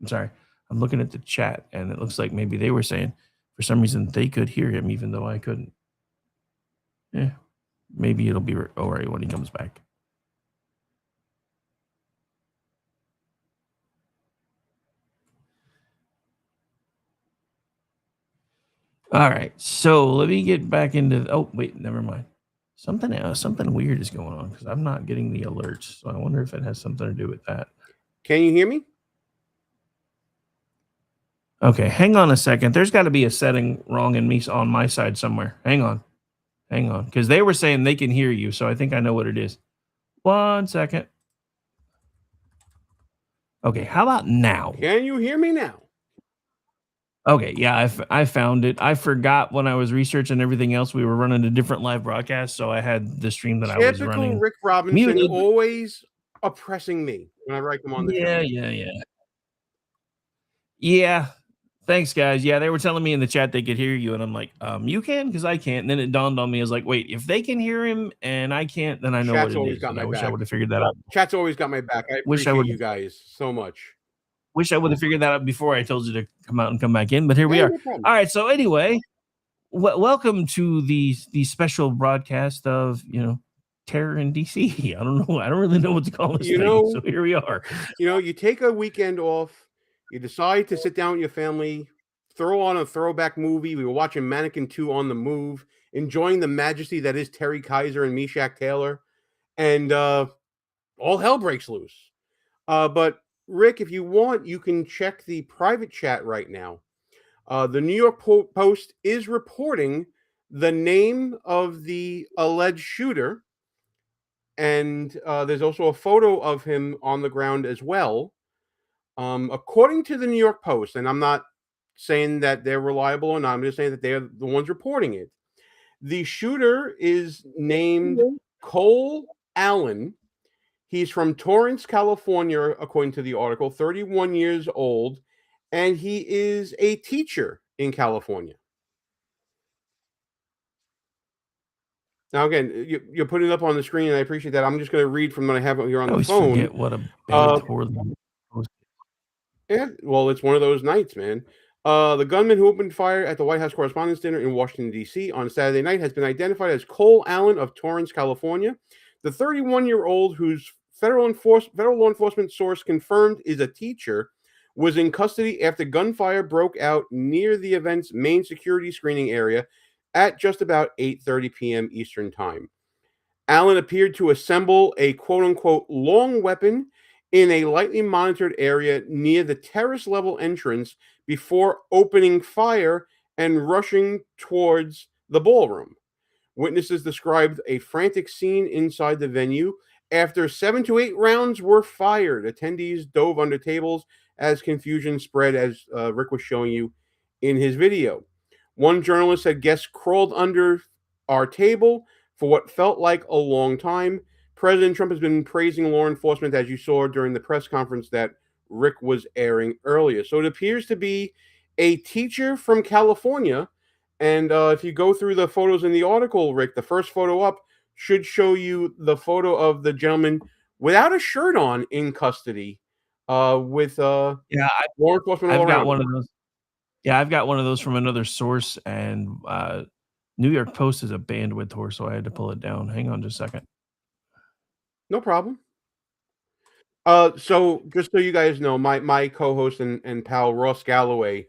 I'm sorry. I'm looking at the chat, and it looks like maybe they were saying for some reason they could hear him, even though I couldn't. Yeah, maybe it'll be all right when he comes back. All right, so let me get back into. Oh, wait, never mind. Something weird is going on because I'm not getting the alerts. So I wonder if it has something to do with that. Can you hear me? Okay, hang on a second. There's got to be a setting wrong in me on my side somewhere. Hang on, because they were saying they can hear you, so I think I know what it is. 1 second. Okay, how about now? Can you hear me now? Okay, yeah, I found it. I forgot when I was researching everything else, we were running a different live broadcast, so I had the stream that I was running. Typical Rick Robinson, muted. always oppressing me when I write them on the show. Yeah. Thanks, guys. Yeah, they were telling me in the chat they could hear you, and I'm like, you can, because I can't. And then it dawned on me, I was like, wait, if they can hear him and I can't, then I know Chat's what it always is. got And my I wish I back. would have figured that out. Chat's always got my back. I Wish I appreciate would've- you guys so much. Wish I would have figured that out before I told you to come out and come back in, but here we Yeah, are. no problem. All right, so anyway, welcome to the special broadcast of, terror in DC. I don't know. I don't really know what to call this thing. So here we are. You take a weekend off, you decide to sit down with your family, throw on a throwback movie. We were watching Mannequin 2 on the move, enjoying the majesty that is Terry Kaiser and Meshack Taylor, and all hell breaks loose. But Rick, if you want, you can check the private chat right now. The New York Post is reporting the name of the alleged shooter, and there's also a photo of him on the ground as well. According to the New York Post, and I'm not saying that they're reliable or not, I'm just saying that they're the ones reporting it. The shooter is named Cole Allen. He's from Torrance, California, according to the article, 31 years old, and he is a teacher in California. Now, again, you're putting it up on the screen, and I appreciate that. I'm just going to read from what I have here on I the always phone. forget what a bandwidth whore. Yeah, well, it's one of those nights, man. The gunman who opened fire at the White House Correspondents' Dinner in Washington, D.C. on Saturday night has been identified as Cole Allen of Torrance, California. The 31-year-old, whose federal law enforcement source confirmed is a teacher, was in custody after gunfire broke out near the event's main security screening area at just about 8:30 p.m. Eastern Time. Allen appeared to assemble a quote-unquote long weapon in a lightly monitored area near the terrace level entrance before opening fire and rushing towards the ballroom. Witnesses described a frantic scene inside the venue. After 7 to 8 rounds were fired, attendees dove under tables as confusion spread, as Rick was showing you in his video. One journalist said guests crawled under our table for what felt like a long time. President Trump has been praising law enforcement, as you saw during the press conference that Rick was airing earlier. So it appears to be a teacher from California. And if you go through the photos in the article, Rick, the first photo up should show you the photo of the gentleman without a shirt on in custody with law enforcement all I've got around one him. of those. Yeah, I've got one of those from another source, and New York Post is a bandwidth whore, so I had to pull it down. Hang on just a second. No problem. So just so you guys know, my co-host and pal Ross Galloway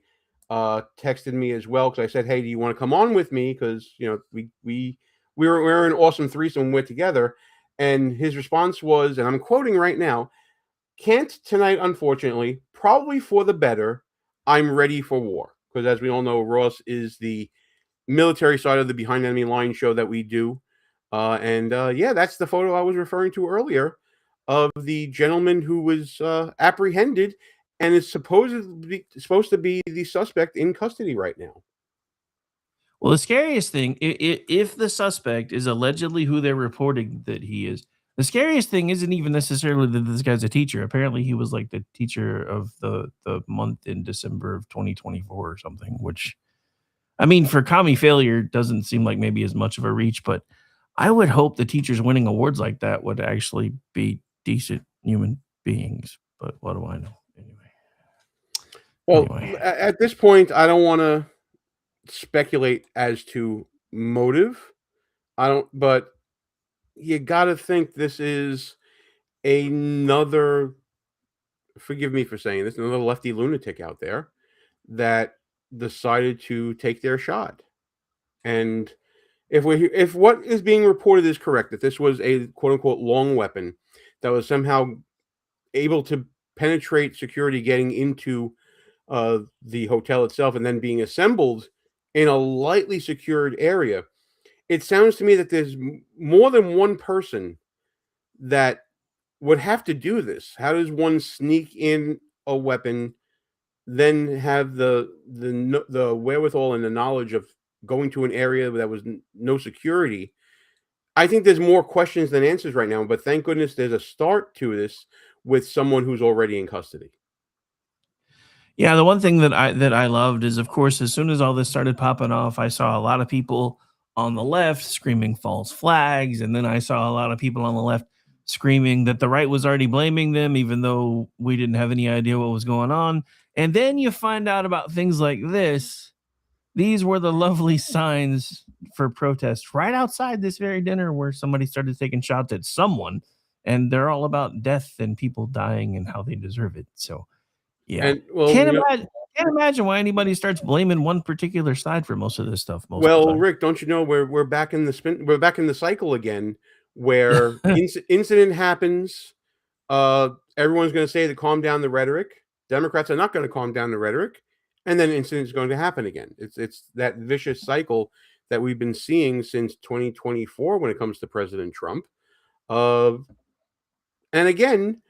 texted me as well, because I said, "Hey, do you want to come on with me?" Because we're an awesome threesome. We're together, and his response was, and I'm quoting right now: "Can't tonight, unfortunately. Probably for the better. I'm ready for war." Because as we all know, Ross is the military side of the Behind Enemy Lines show that we do. Yeah, that's the photo I was referring to earlier of the gentleman who was apprehended and is supposed to be the suspect in custody right now. Well, the scariest thing, if the suspect is allegedly who they're reporting that he is, the scariest thing isn't even necessarily that this guy's a teacher. Apparently, he was like the teacher of the month in December of 2024 or something, which, I mean, for commie failure, doesn't seem like maybe as much of a reach, but I would hope the teachers winning awards like that would actually be decent human beings. But what do I know? Well, at this point, I don't want to speculate as to motive. But you got to think this is another, forgive me for saying this, another lefty lunatic out there that decided to take their shot. And if what is being reported is correct, that this was a quote unquote long weapon that was somehow able to penetrate security getting into the hotel itself and then being assembled in a lightly secured area, it sounds to me that there's more than one person that would have to do this. How does one sneak in a weapon, then have the wherewithal and the knowledge of going to an area that was no security? I think there's more questions than answers right now, but thank goodness there's a start to this with someone who's already in custody. Yeah, the one thing that I loved is, of course, as soon as all this started popping off, I saw a lot of people on the left screaming false flags, and then I saw a lot of people on the left screaming that the right was already blaming them, even though we didn't have any idea what was going on. And then you find out about things like this. These were the lovely signs for protest right outside this very dinner, where somebody started taking shots at someone, and they're all about death and people dying and how they deserve it. So, yeah, And, well, can't imagine why anybody starts blaming one particular side for most of this stuff. Most of the Well, time. Rick, don't you know we're back in the we're back in the cycle again, where incident happens. Everyone's going to say to calm down the rhetoric. Democrats are not going to calm down the rhetoric, and then incident is going to happen again. It's that vicious cycle that we've been seeing since 2024 when it comes to President Trump. And again,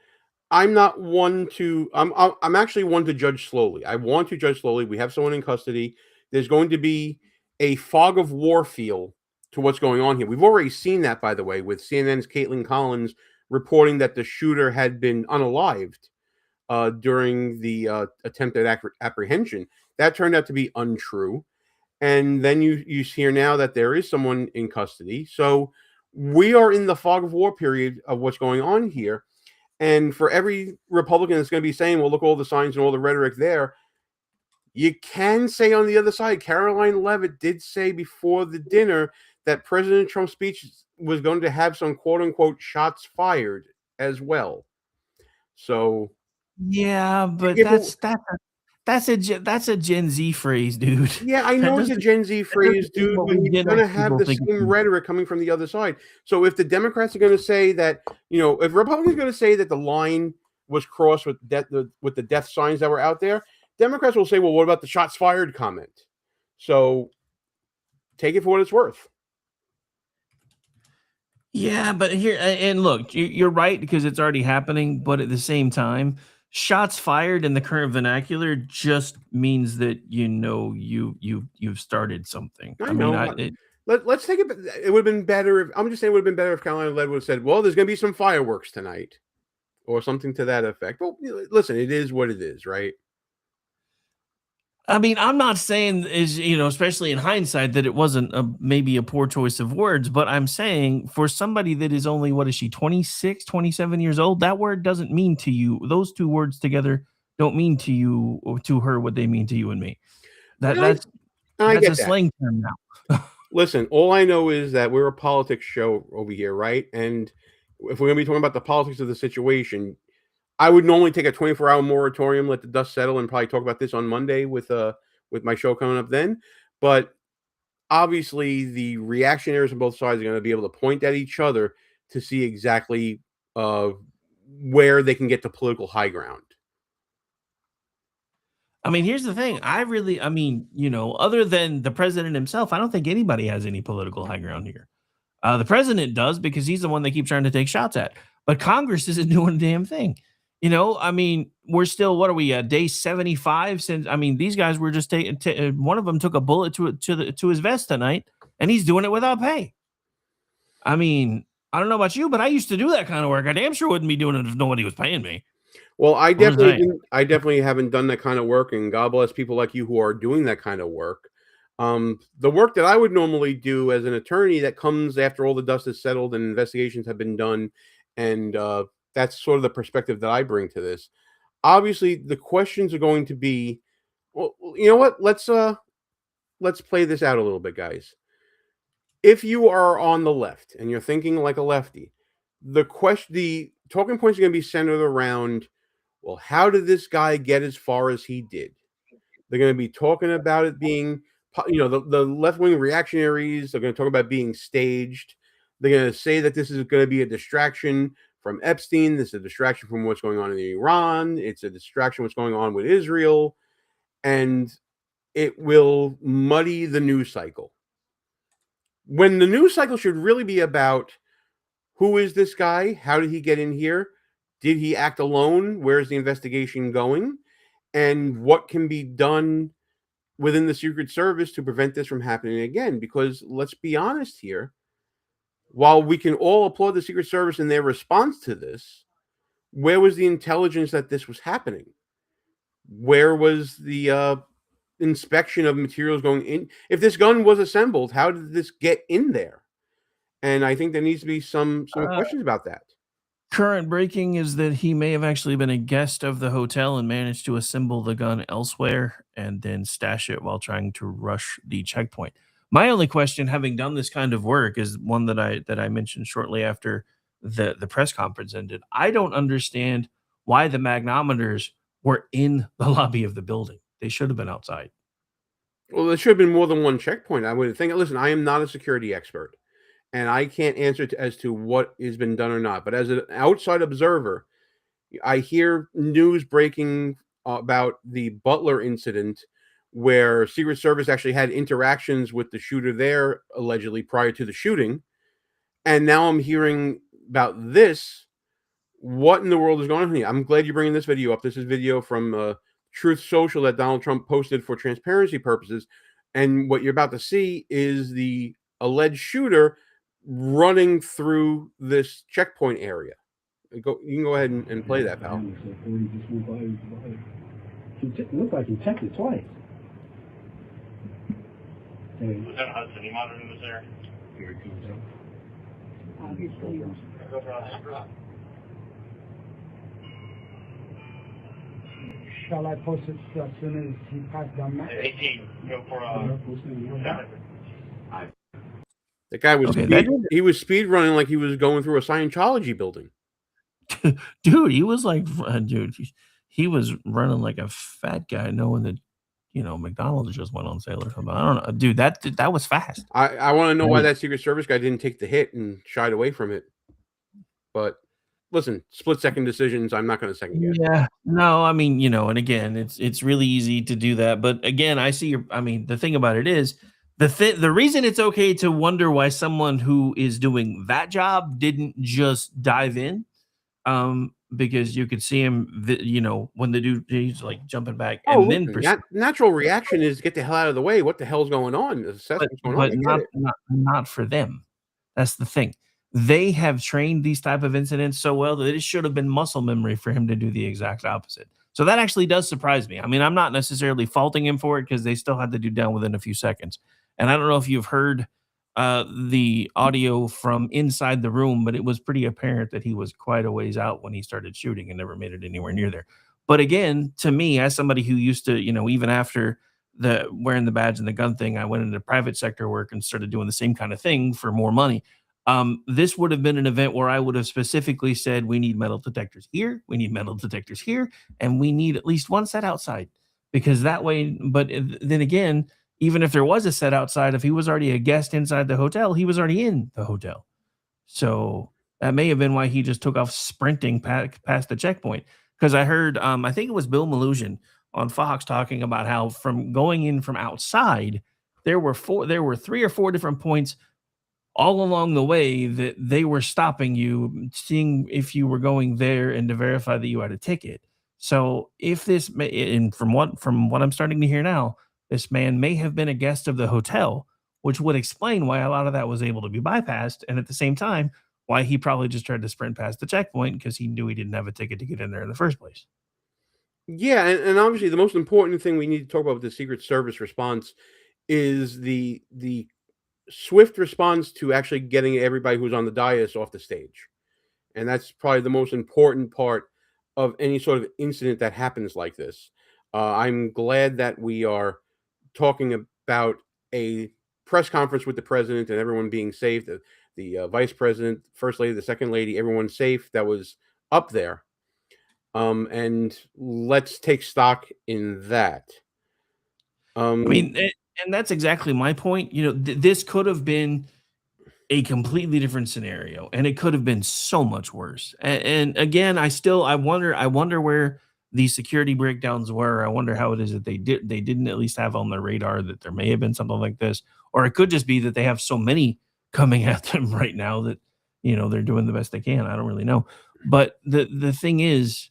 I'm not one to. I'm actually one to judge slowly. I want to judge slowly. We have someone in custody. There's going to be a fog of war feel to what's going on here. We've already seen that, by the way, with CNN's Caitlin Collins reporting that the shooter had been unalived during the attempted apprehension. That turned out to be untrue. And then you hear now that there is someone in custody. So we are in the fog of war period of what's going on here. And for every Republican that's going to be saying, well, look, all the signs and all the rhetoric there, you can say on the other side, Caroline Leavitt did say before the dinner that President Trump's speech was going to have some quote unquote shots fired as well. So yeah, but that's a Gen Z phrase, dude. Yeah, I know it's a Gen Z phrase, dude, but you're going to have the same rhetoric coming from the other side. So if the Democrats are going to say that, if Republicans are going to say that the line was crossed with the death signs that were out there, Democrats will say, well, what about the shots fired comment? So take it for what it's worth. Yeah, but here, and look, you're right because it's already happening, but at the same time, shots fired in the current vernacular just means that you've started something. I mean, let's take it. It would have been better if I'm just saying it would have been better if Caroline Leavitt would have said, "Well, there's going to be some fireworks tonight," or something to that effect. Well, listen, it is what it is, right? I mean, I'm not saying especially in hindsight that it wasn't maybe a poor choice of words, but I'm saying for somebody that is only, what is she, 26, 27 years old, that word doesn't mean to you. Those two words together don't mean to you or to her what they mean to you and me. That's a slang term now. Listen, all I know is that we're a politics show over here, right? And if we're going to be talking about the politics of the situation, I would normally take a 24-hour moratorium, let the dust settle, and probably talk about this on Monday with my show coming up then. But obviously, the reactionaries on both sides are going to be able to point at each other to see exactly where they can get to political high ground. I mean, here's the thing. Other than the president himself, I don't think anybody has any political high ground here. The president does because he's the one they keep trying to take shots at. But Congress isn't doing a damn thing. We're still, what are we, day 75 since, these guys were just taking, one of them took a bullet to his vest tonight, and he's doing it without pay. I don't know about you, but I used to do that kind of work. I damn sure wouldn't be doing it if nobody was paying me. Well, I definitely haven't done that kind of work, and God bless people like you who are doing that kind of work. The work that I would normally do as an attorney that comes after all the dust is settled and investigations have been done, and that's sort of the perspective that I bring to this. Obviously, the questions are going to be, well, you know what? Let's play this out a little bit, guys. If you are on the left and you're thinking like a lefty, the talking points are going to be centered around, well, how did this guy get as far as he did? They're going to be talking about it being, the left-wing reactionaries are going to talk about being staged. They're going to say that this is going to be a distraction from Epstein. This is a distraction from what's going on in Iran. It's a distraction from what's going on with Israel. And it will muddy the news cycle. When the news cycle should really be about who is this guy? How did he get in here? Did he act alone? Where's the investigation going? And what can be done within the Secret Service to prevent this from happening again? Because let's be honest here, while we can all applaud the Secret Service in their response to this, where was the intelligence that this was happening? Where was the inspection of materials going in? If this gun was assembled, how did this get in there? And I think there needs to be some questions about that. Current breaking is that he may have actually been a guest of the hotel and managed to assemble the gun elsewhere and then stash it while trying to rush the checkpoint. My only question, having done this kind of work, is one that I mentioned shortly after the press conference ended. I don't understand why the magnometers were in the lobby of the building. They should have been outside. Well, there should have been more than one checkpoint, I would think. Listen, I am not a security expert, and I can't answer as to what has been done or not. But as an outside observer, I hear news breaking about the Butler incident where Secret Service actually had interactions with the shooter there, allegedly, prior to the shooting. And now I'm hearing about this. What in the world is going on here? I'm glad you're bringing this video up. This is video from Truth Social that Donald Trump posted for transparency purposes. And what you're about to see is the alleged shooter running through this checkpoint area. You can go ahead and play that, pal. It looked like he checked it twice. Lieutenant Hudson, you monitoring this area? Here he comes out. Shall I post it as soon as he passed down that? 18, go for The guy was Okay, he was speed running like he was going through a Scientology building. Dude, he was like, dude, he was running like a fat guy, knowing that, McDonald's just went on sale or something. I don't know, dude. That was fast. I want to know why that Secret Service guy didn't take the hit and shied away from it. But listen, split-second decisions, I'm not going to second guess. Yeah, no, I mean, and again, it's really easy to do that. But again, the thing about it is, the reason it's okay to wonder why someone who is doing that job didn't just dive in, because you could see him, when the dude, he's like jumping back, and then natural reaction is get the hell out of the way. What the hell's going on? Assess what's going on. Not for them. That's the thing. They have trained these type of incidents so well that it should have been muscle memory for him to do the exact opposite. So that actually does surprise me. I mean, I'm not necessarily faulting him for it, because they still had the dude down within a few seconds. And I don't know if you've heard the audio from inside the room, but it was pretty apparent that he was quite a ways out when he started shooting and never made it anywhere near there. But again, to me, as somebody who used to, even after the wearing the badge and the gun thing, I went into private sector work and started doing the same kind of thing for more money. This would have been an event where I would have specifically said, we need metal detectors here, we need metal detectors here, and we need at least one set outside, because that way. But then again, even if there was a set outside, if he was already a guest inside the hotel, he was already in the hotel. So that may have been why he just took off sprinting past the checkpoint. Because I heard, I think it was Bill Maloogian on Fox talking about how from going in from outside, there were 3 or 4 different points all along the way that they were stopping you, seeing if you were going there and to verify that you had a ticket. So if this, and from what I'm starting to hear now, this man may have been a guest of the hotel, which would explain why a lot of that was able to be bypassed. And at the same time, why he probably just tried to sprint past the checkpoint, because he knew he didn't have a ticket to get in there in the first place. Yeah, and obviously the most important thing we need to talk about with the Secret Service response is the swift response to actually getting everybody who's on the dais off the stage. And that's probably the most important part of any sort of incident that happens like this. I'm glad that we are talking about a press conference with the president and everyone being safe, the vice president, first lady, the second lady, everyone safe that was up there. And let's take stock in that. I mean, and that's exactly my point. This could have been a completely different scenario, and it could have been so much worse. And again, I wonder where the security breakdowns were. I wonder how it is that they didn't at least have on their radar that there may have been something like this, or it could just be that they have so many coming at them right now that they're doing the best they can. I don't really know, but the thing is,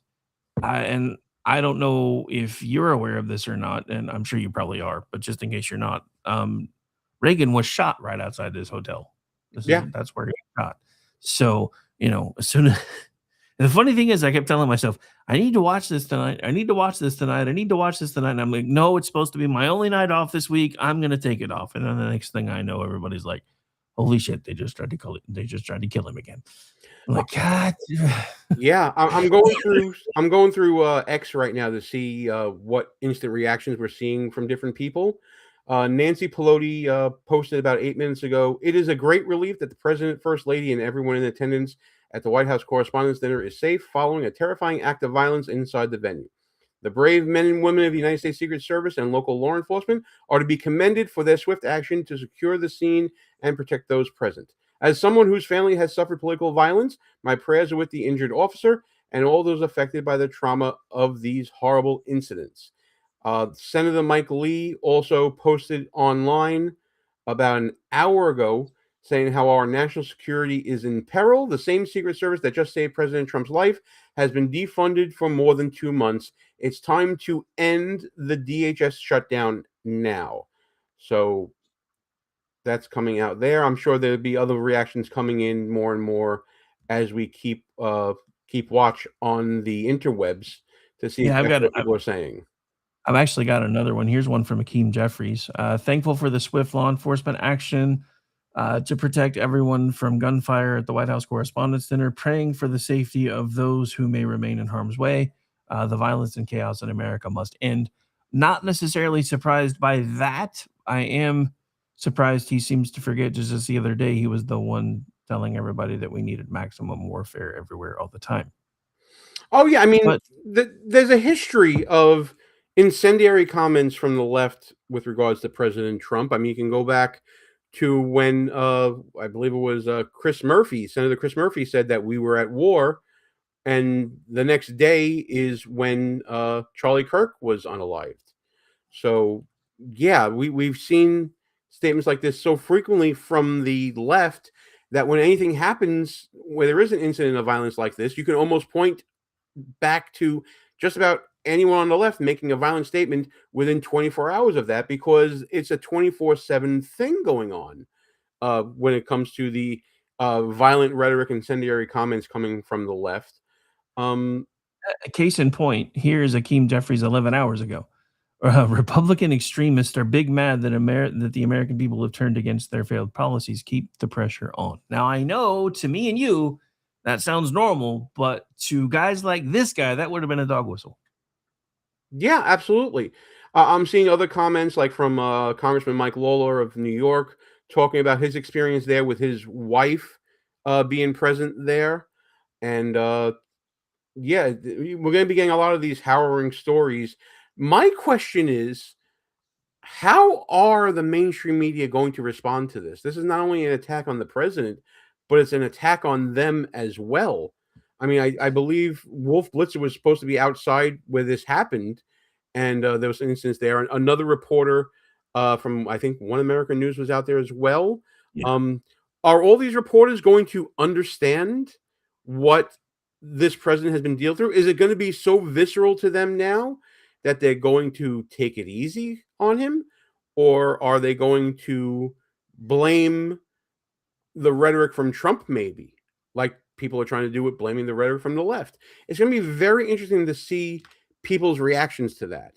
I don't know if you're aware of this or not, and I'm sure you probably are, but just in case you're not, Reagan was shot right outside this hotel. That's where he got shot. So as soon as the funny thing is, I kept telling myself, I need to watch this tonight. I need to watch this tonight. I need to watch this tonight. And I'm like, no, it's supposed to be my only night off this week. I'm going to take it off. And then the next thing I know, everybody's like, holy shit, they just tried to kill him again. I'm like, God. Yeah, I'm going through X right now to see what instant reactions we're seeing from different people. Nancy Pelosi posted about 8 minutes ago, it is a great relief that the president, first lady, and everyone in attendance at the White House Correspondents' Dinner is safe following a terrifying act of violence inside the venue. The brave men and women of the United States Secret Service and local law enforcement are to be commended for their swift action to secure the scene and protect those present. As someone whose family has suffered political violence, my prayers are with the injured officer and all those affected by the trauma of these horrible incidents. Senator Mike Lee also posted online about an hour ago saying how our national security is in peril. The same Secret Service that just saved President Trump's life has been defunded for more than 2 months. It's time to end the DHS shutdown now. So that's coming out there. I'm sure there'll be other reactions coming in more and more as we keep watch on the interwebs to see Yeah, exactly what people are saying. I've actually got another one. Here's one from Akeem Jeffries. Thankful for the swift law enforcement action to protect everyone from gunfire at the White House Correspondents' Dinner, praying for the safety of those who may remain in harm's way. The violence and chaos in America must end. Not necessarily surprised by that. I am surprised he seems to forget just as the other day he was the one telling everybody that we needed maximum warfare everywhere all the time. Oh, yeah. I mean, But there's a history of incendiary comments from the left with regards to President Trump. I mean, you can go back to when I believe it was Senator Chris Murphy said that we were at war. And the next day is when Charlie Kirk was unalived. So, yeah, we've seen statements like this so frequently from the left that when anything happens where there is an incident of violence like this, you can almost point back to just about anyone on the left making a violent statement within 24 hours of that, because it's a 24/7 thing going on when it comes to the violent rhetoric, incendiary comments coming from the left. Case in point, here's Akeem Jeffries 11 hours ago. Republican extremists are big mad that that the American people have turned against their failed policies. Keep the pressure on. Now, I know to me and you, that sounds normal, but to guys like this guy, that would have been a dog whistle. Yeah, absolutely. I'm seeing other comments like from Congressman Mike Lawler of New York talking about his experience there with his wife being present there. And yeah, we're going to be getting a lot of these harrowing stories. My question is, how are the mainstream media going to respond to this? This is not only an attack on the president, but it's an attack on them as well. I mean, I believe Wolf Blitzer was supposed to be outside where this happened, and there was an instance there. And another reporter from, I think, One American News was out there as well. Yeah. Are all these reporters going to understand what this president has been dealing through? Is it going to be so visceral to them now that they're going to take it easy on him? Or are they going to blame the rhetoric from Trump, maybe, like people are trying to do with blaming the rhetoric from the left? It's going to be very interesting to see people's reactions to that.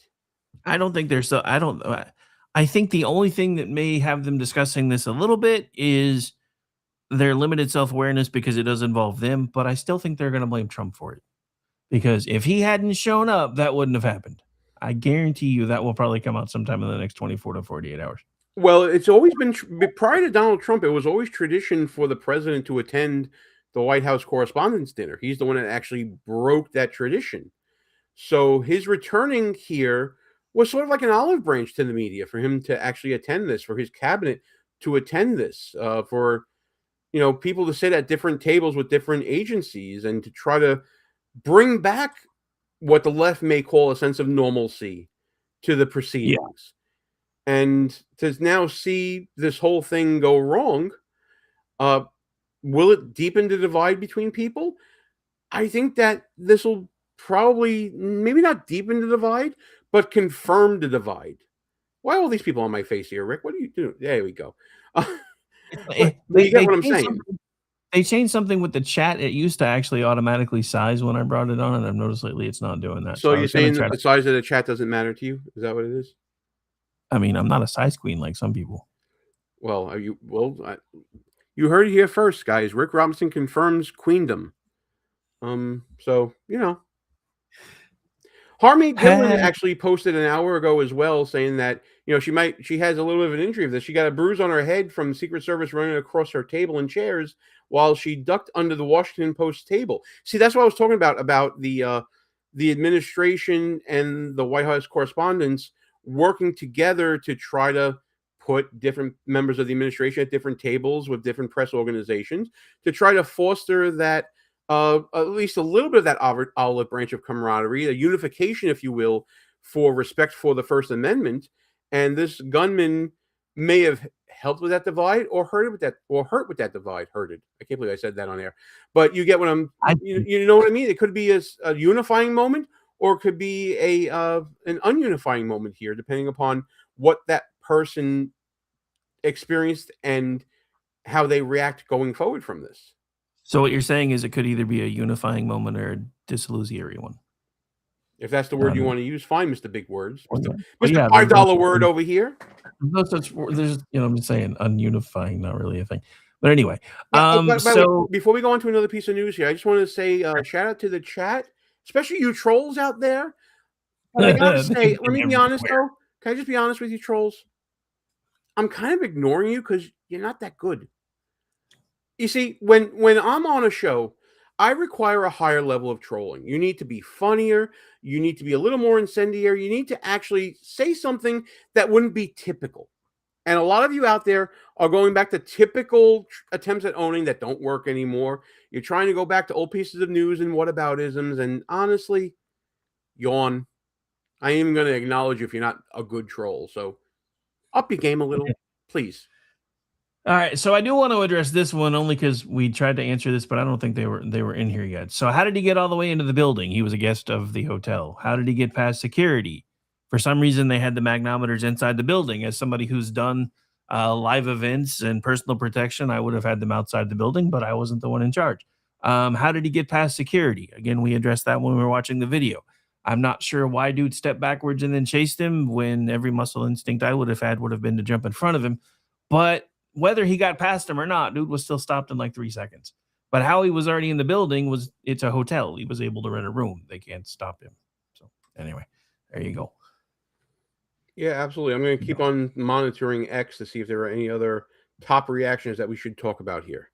I don't think there's I think the only thing that may have them discussing this a little bit is their limited self-awareness because it does involve them, but I still think they're going to blame Trump for it. Because if he hadn't shown up, that wouldn't have happened. I guarantee you that will probably come out sometime in the next 24 to 48 hours. Well, it's always been prior to Donald Trump, it was always tradition for the president to attend the White House Correspondents' Dinner. He's the one that actually broke that tradition. So his returning here was sort of like an olive branch to the media for him to actually attend this, for his cabinet to attend this, for people to sit at different tables with different agencies and to try to bring back what the left may call a sense of normalcy to the proceedings. Yeah. And to now see this whole thing go wrong, will it deepen the divide between people? I think that this will probably maybe not deepen the divide, but confirm the divide. Why are all these people on my face here, Rick? What are you doing? There we go. You get what I'm saying. They changed something with the chat. It used to actually automatically size when I brought it on, and I've noticed lately it's not doing that. So you're saying that the size of the chat doesn't matter to you? Is that what it is? I mean, I'm not a size queen like some people. Well, are you? Well, you heard it here first, guys. Rick Robinson confirms queendom. So Harmony Dillon actually posted an hour ago as well, saying that she has a little bit of an injury of this. She got a bruise on her head from Secret Service running across her table and chairs while she ducked under the Washington Post table. See, that's what I was talking about the administration and the White House correspondents working together to try to put different members of the administration at different tables with different press organizations to try to foster that at least a little bit of that olive branch of camaraderie, a unification, if you will, for respect for the First Amendment, and this gunman may have helped with that divide or hurt with that divide. Hurted. I can't believe I said that on air. But you get what you know what I mean? It could be a unifying moment, or it could be an ununifying moment here, depending upon what that person experienced and how they react going forward from this. So what you're saying is it could either be a unifying moment or a disillusionary one. If that's the word you want to use, fine, Mr. Big Words. Mr. Yeah, $5 word over here. There's, I'm saying ununifying, not really a thing. But anyway, by the way, before we go on to another piece of news here, I just want to say shout out to the chat, especially you trolls out there. But I gotta say, let me be honest though. Can I just be honest with you, trolls? I'm kind of ignoring you because you're not that good. You see, when I'm on a show, I require a higher level of trolling. You need to be funnier. You need to be a little more incendiary. You need to actually say something that wouldn't be typical. And a lot of you out there are going back to typical attempts at owning that don't work anymore. You're trying to go back to old pieces of news and whataboutisms. And honestly, yawn. I ain't even going to acknowledge you if you're not a good troll. So up your game a little, please. All right, so I do want to address this one only because we tried to answer this, but I don't think they were in here yet. So how did he get all the way into the building? He was a guest of the hotel. How did he get past security? For some reason, they had the magnometers inside the building. As somebody who's done live events and personal protection, I would have had them outside the building, but I wasn't the one in charge. How did he get past security? Again, we addressed that when we were watching the video. I'm not sure why dude stepped backwards and then chased him when every muscle instinct I would have had would have been to jump in front of him. But whether he got past him or not, dude was still stopped in like 3 seconds. But how he was already in the building it's a hotel. He was able to rent a room. They can't stop him. So anyway, there you go. Yeah, absolutely. I'm going to keep on monitoring X to see if there are any other top reactions that we should talk about here.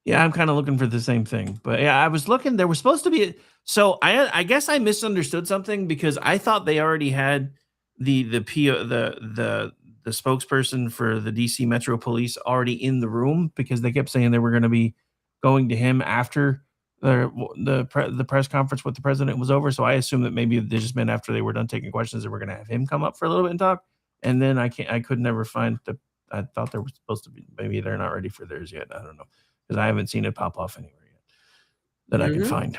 Yeah, I'm kind of looking for the same thing. But yeah, I was looking. There was supposed to be. So I guess I misunderstood something because I thought they already had the spokesperson for the DC Metro Police already in the room because they kept saying they were going to be going to him after the press conference with the president was over. So I assumed that maybe they just meant after they were done taking questions, they were going to have him come up for a little bit and talk. And then I could never find I thought they were supposed to be. Maybe they're not ready for theirs yet. I don't know because I haven't seen it pop off anywhere yet that I can find.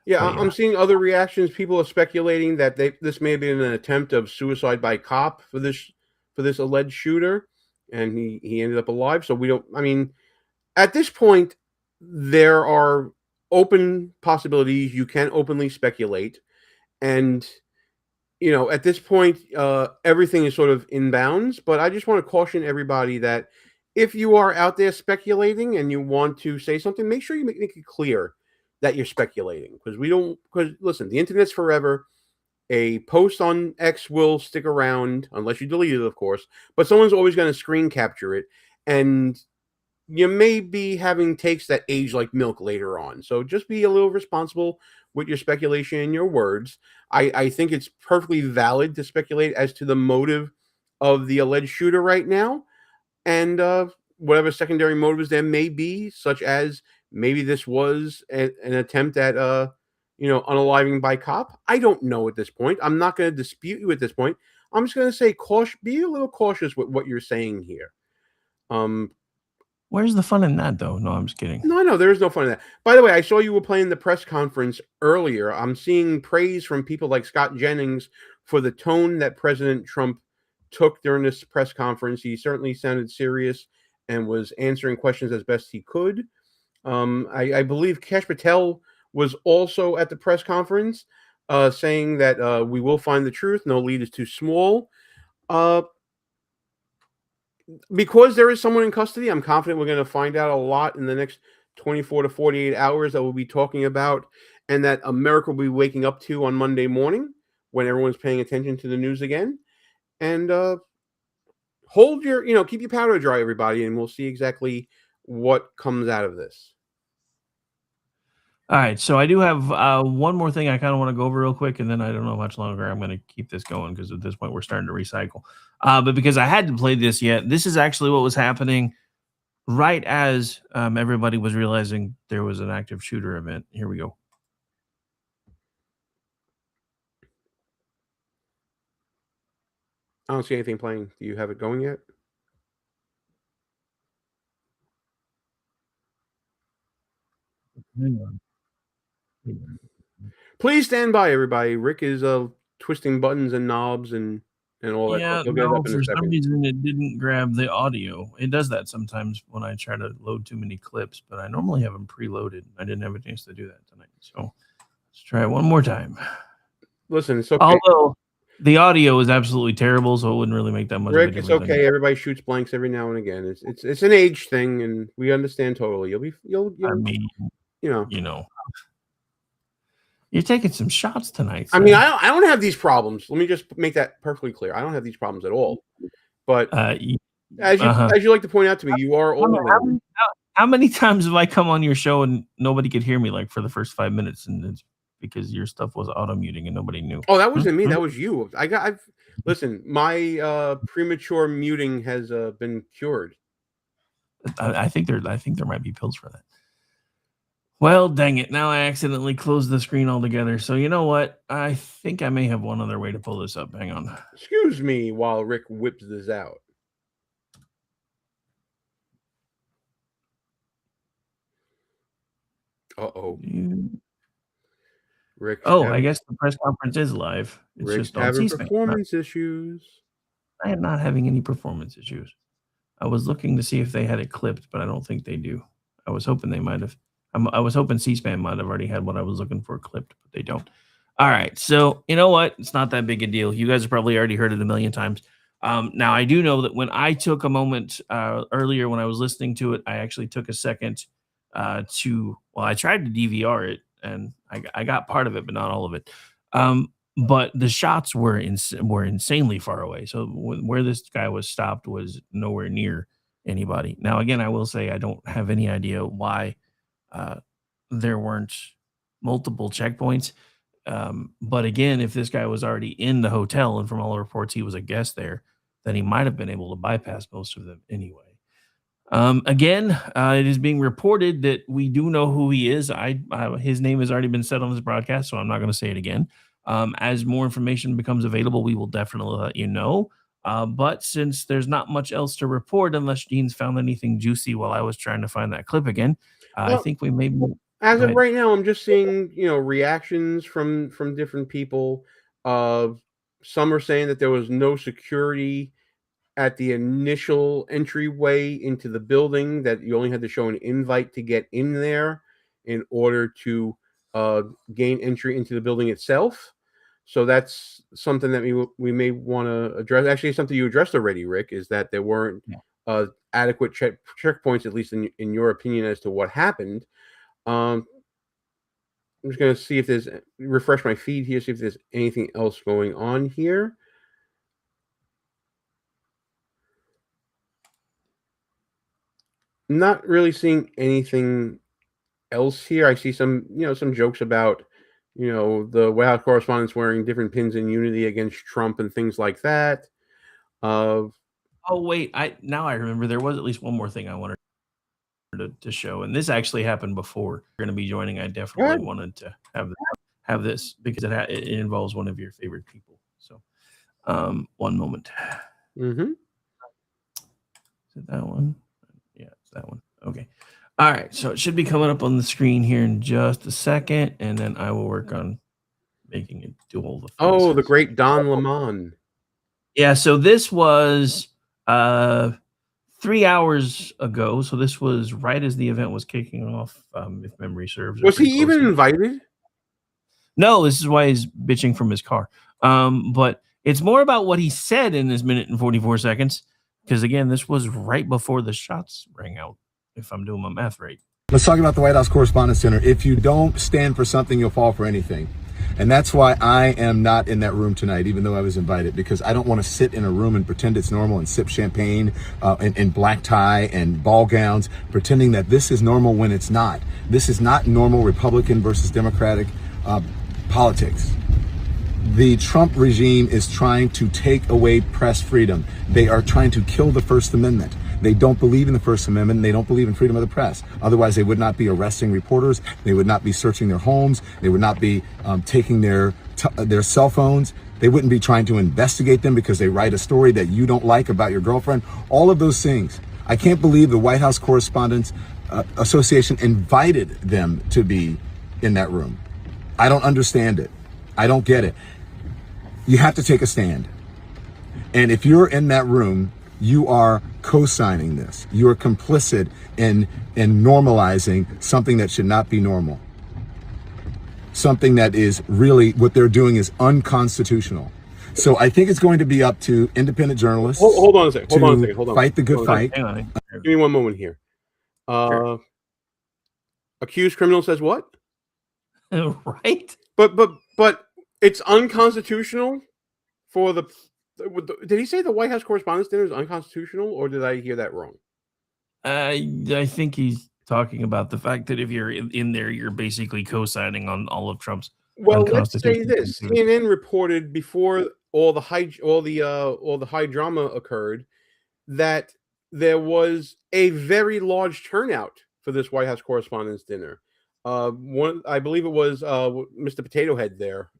Yeah, I'm seeing other reactions. People are speculating that this may have been an attempt of suicide by cop for this alleged shooter, and he ended up alive. So we don't. I mean, at this point, there are open possibilities. You can openly speculate, and at this point, everything is sort of in bounds. But I just want to caution everybody that if you are out there speculating and you want to say something, make sure you make it clear that you're speculating because listen, the internet's forever. A post on X will stick around unless you delete it, of course, but someone's always going to screen capture it, and you may be having takes that age like milk later on. So just be a little responsible with your speculation and your words. I think it's perfectly valid to speculate as to the motive of the alleged shooter right now, and whatever secondary motives there may be, such as maybe this was an attempt at unaliving by cop. I don't know at this point. I'm not going to dispute you at this point. I'm just going to say be a little cautious with what you're saying here. Where's the fun in that, though? No, I'm just kidding. No, there is no fun in that. By the way, I saw you were playing the press conference earlier. I'm seeing praise from people like Scott Jennings for the tone that President Trump took during this press conference. He certainly sounded serious and was answering questions as best he could. I believe Kash Patel was also at the press conference saying that we will find the truth. No lead is too small. Because there is someone in custody, I'm confident we're going to find out a lot in the next 24 to 48 hours that we'll be talking about and that America will be waking up to on Monday morning when everyone's paying attention to the news again. And keep your powder dry, everybody, and we'll see exactly what comes out of this. All right, so I do have one more thing I kind of want to go over real quick, and then I don't know how much longer I'm going to keep this going because at this point we're starting to recycle. But because I hadn't played this yet, this is actually what was happening right as everybody was realizing there was an active shooter event. Here we go. I don't see anything playing. Do you have it going yet? Hang on. Please stand by, everybody. Rick is twisting buttons and knobs and all that. Yeah, He'll get it no, up in a for some second. reason it didn't grab the audio. It does that sometimes when I try to load too many clips, but I normally have them preloaded. I didn't have a chance to do that tonight. So let's try it one more time. Listen, it's okay. Although the audio is absolutely terrible, so it wouldn't really make that much Rick, of a it's difference. okay. Everybody shoots blanks every now and again. It's an age thing, and we understand totally. You'll I mean, you know. You're taking some shots tonight. I mean, I don't have these problems. Let me just make that perfectly clear. I don't have these problems at all. But as you like to point out to me, you are old. How many times have I come on your show and nobody could hear me like for the first 5 minutes, and it's because your stuff was auto muting and nobody knew? Oh, that wasn't me. That was you. Listen. My premature muting has been cured. I think there might be pills for that. Well, dang it. Now I accidentally closed the screen altogether. So you know what? I think I may have one other way to pull this up. Hang on. Excuse me while Rick whips this out. Uh-oh. Rick. I guess the press conference is live. It's Rick's just on having C-SPAN. performance issues. I am not having any performance issues. I was looking to see if they had it clipped, but I don't think they do. I was hoping they might have. I was hoping C-SPAN might have already had what I was looking for clipped, but they don't. All right. So you know what? It's not that big a deal. You guys have probably already heard it a million times. Now, I do know that when I took a moment earlier when I was listening to it, I actually took a second I tried to DVR it, and I got part of it, but not all of it. But the shots were insanely far away. So where this guy was stopped was nowhere near anybody. Now, again, I will say I don't have any idea why there weren't multiple checkpoints. But again, if this guy was already in the hotel, and from all the reports he was a guest there, then he might have been able to bypass most of them anyway. Again, it is being reported that we do know who he is. His name has already been said on this broadcast, so I'm not going to say it again. As more information becomes available, we will definitely let you know. But since there's not much else to report, unless Gene's found anything juicy while I was trying to find that clip again, I think we may. As of right now, I'm just seeing reactions from different people. Some are saying that there was no security at the initial entryway into the building, that you only had to show an invite to get in there in order to gain entry into the building itself. So that's something that we may want to address. Actually, something you addressed already, Rick, is that there weren't adequate checkpoints, at least in your opinion, as to what happened. I'm just going to see if refresh my feed here, see if there's anything else going on here. Not really seeing anything else here. I see some jokes about, the White House correspondents wearing different pins in unity against Trump and things like that. Oh wait, now I remember there was at least one more thing I wanted to show, and this actually happened before you're going to be joining. I definitely wanted to have this because it involves one of your favorite people. So, one moment. Mm-hmm. Is it that one? Yeah, it's that one. Okay. All right. So it should be coming up on the screen here in just a second, and then I will work on making it do all the things. Oh, the great Don Lemon. Yeah. So this was 3 hours ago. So this was right as the event was kicking off, if memory serves. Was he even invited? No, this is why he's bitching from his car. But it's more about what he said in this minute and 44 seconds. Because, again, this was right before the shots rang out, if I'm doing my math right. Let's talk about the White House Correspondents' Center. If you don't stand for something, you'll fall for anything. And that's why I am not in that room tonight, even though I was invited, because I don't want to sit in a room and pretend it's normal and sip champagne in black tie and ball gowns, pretending that this is normal when it's not. This is not normal Republican versus Democratic politics. The Trump regime is trying to take away press freedom. They are trying to kill the First Amendment. They don't believe in the First Amendment. And they don't believe in freedom of the press. Otherwise, they would not be arresting reporters. They would not be searching their homes. They would not be taking their cell phones. They wouldn't be trying to investigate them because they write a story that you don't like about your girlfriend. All of those things. I can't believe the White House Correspondents Association invited them to be in that room. I don't understand it. I don't get it. You have to take a stand. And if you're in that room, you are co-signing this. You are complicit in normalizing something that should not be normal. Something that is really, what they're doing is unconstitutional. So I think it's going to be up to independent journalists. Hold on a second. Hold on. Fight the good fight. Hang on. Give me one moment here. Sure. Accused criminal says what? Right. But it's unconstitutional for the. Did he say the White House Correspondents' Dinner is unconstitutional, or did I hear that wrong? I think he's talking about the fact that if you're in there, you're basically co-signing on all of Trump's. Well, let's say this: CNN reported before all the high drama occurred that there was a very large turnout for this White House Correspondents' Dinner. I believe it was Mr. Potato Head there,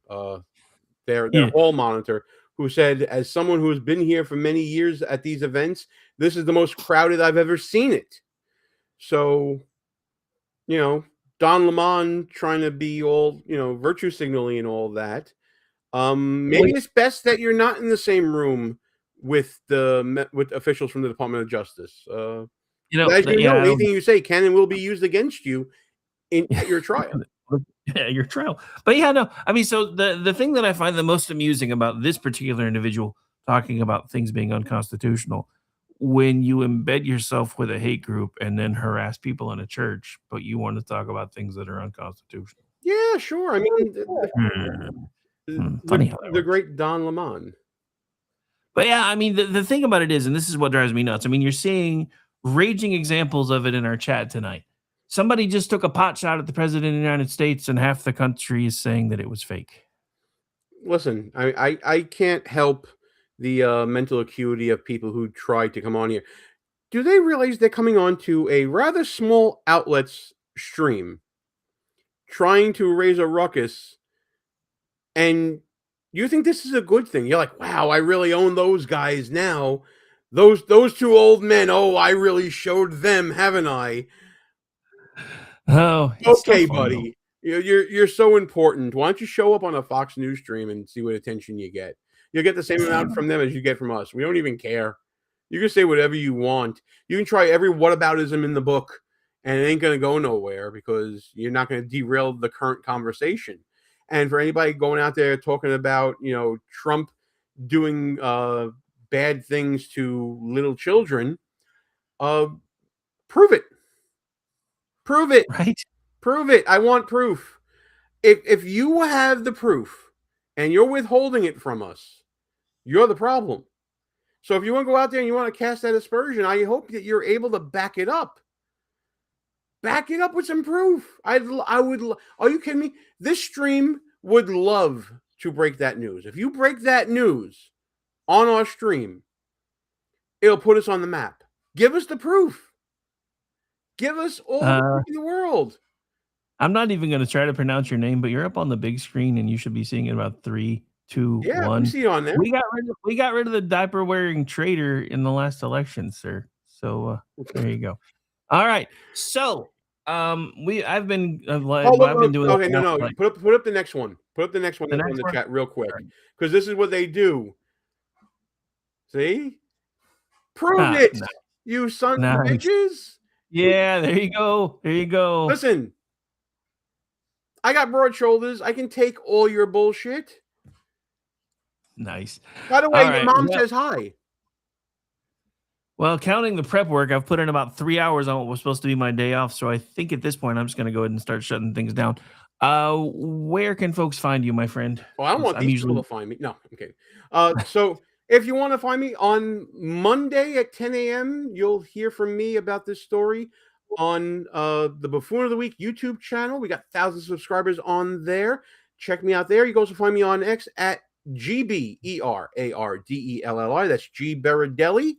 their hall monitor, who said, as someone who has been here for many years at these events, this is the most crowded I've ever seen it. So, Don Lemon trying to be all, virtue signaling and all that. Maybe it's best that you're not in the same room with officials from the Department of Justice. As anything you say can and will be used against you at your trial. Yeah, your trial. But yeah, no. I mean, so the thing that I find the most amusing about this particular individual talking about things being unconstitutional, when you embed yourself with a hate group and then harass people in a church, but you want to talk about things that are unconstitutional. Yeah, sure. I mean, funny the great Don Lemon. But yeah, I mean, the thing about it is, and this is what drives me nuts. I mean, you're seeing raging examples of it in our chat tonight. Somebody just took a pot shot at the president of the United States, and half the country is saying that it was fake. Listen, I can't help the mental acuity of people who try to come on here. Do they realize they're coming on to a rather small outlet's stream, trying to raise a ruckus, and you think this is a good thing? You're like, wow, I really own those guys now. Those two old men, oh, I really showed them, haven't I? Oh, okay, buddy. You're so important. Why don't you show up on a Fox News stream and see what attention you get? You'll get the same amount from them as you get from us. We don't even care. You can say whatever you want. You can try every whataboutism in the book, and it ain't going to go nowhere because you're not going to derail the current conversation. And for anybody going out there talking about, Trump doing bad things to little children, prove it. Prove it. Right. Prove it. I want proof. If you have the proof and you're withholding it from us, you're the problem. So if you want to go out there and you want to cast that aspersion, I hope that you're able to back it up. Back it up with some proof. I would. Are you kidding me? This stream would love to break that news. If you break that news on our stream, it'll put us on the map. Give us the proof. Give us all the proof in the world. I'm not even going to try to pronounce your name, but you're up on the big screen, and you should be seeing it about 3, 2, 1. We see it on there. We got rid of the diaper wearing traitor in the last election, sir. So there you go. All right. So I've been doing. Okay, no. Put up the next one. Put up the next one in the chat real quick, because this is what they do. See, prove it, you sons of bitches. Yeah, there you go. There you go. Listen, I got broad shoulders. I can take all your bullshit. Nice. By the way, your mom says hi. Well, counting the prep work, I've put in about 3 hours on what was supposed to be my day off. So I think at this point, I'm just going to go ahead and start shutting things down. Where can folks find you, my friend? Well, I don't want these people to find me. No, I'm kidding. So if you want to find me on Monday at 10 a.m., you'll hear from me about this story on the Buffoon of the Week YouTube channel. We got thousands of subscribers on there. Check me out there. You can also find me on X at GBERARDELLI. That's G Beradelli.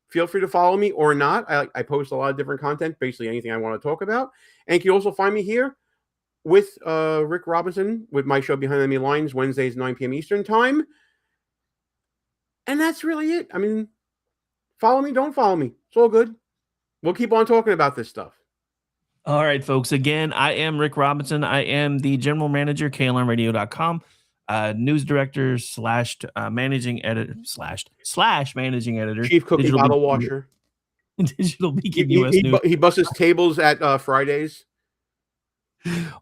feel free to follow me or not. I post a lot of different content, basically anything I want to talk about. And you can also find me here with Rick Robinson with my show Behind Enemy Lines, Wednesdays, 9 p.m. Eastern Time. And that's really it. I mean, follow me, don't follow me. It's all good. We'll keep on talking about this stuff. All right, folks. Again, I am Rick Robinson. I am the general manager, KLMradio.com, news director / managing editor / managing editor, Chief cookie bottle washer. Digital Beacon US News. He busts his tables at Fridays.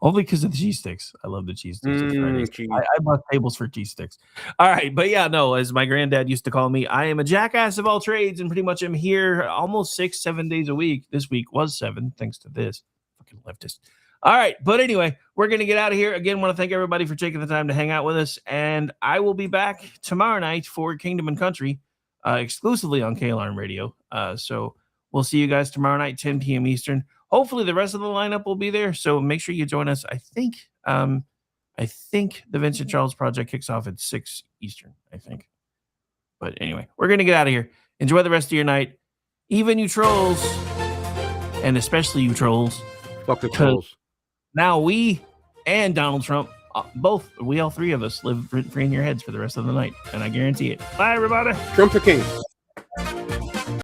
Only because of the cheese sticks. I love the cheese sticks at Fridays. Cheese. I bought tables for cheese sticks. All right, but yeah, no, as my granddad used to call me, I am a jackass of all trades, and pretty much am here almost 6-7 days a week. This week was 7, thanks to this fucking leftist. All right, but anyway, we're gonna get out of here. Again, want to thank everybody for taking the time to hang out with us, and I will be back tomorrow night for Kingdom and Country, exclusively on KLRN Radio. So we'll see you guys tomorrow night, 10 p.m. Eastern. Hopefully the rest of the lineup will be there, so make sure you join us. I think the Vincent Charles Project kicks off at 6 Eastern, I think. But anyway, we're going to get out of here. Enjoy the rest of your night. Even you trolls, and especially you trolls. Fuck the trolls. Now we and Donald Trump, all 3 of us live free in your heads for the rest of the night, and I guarantee it. Bye, everybody. Trump the king.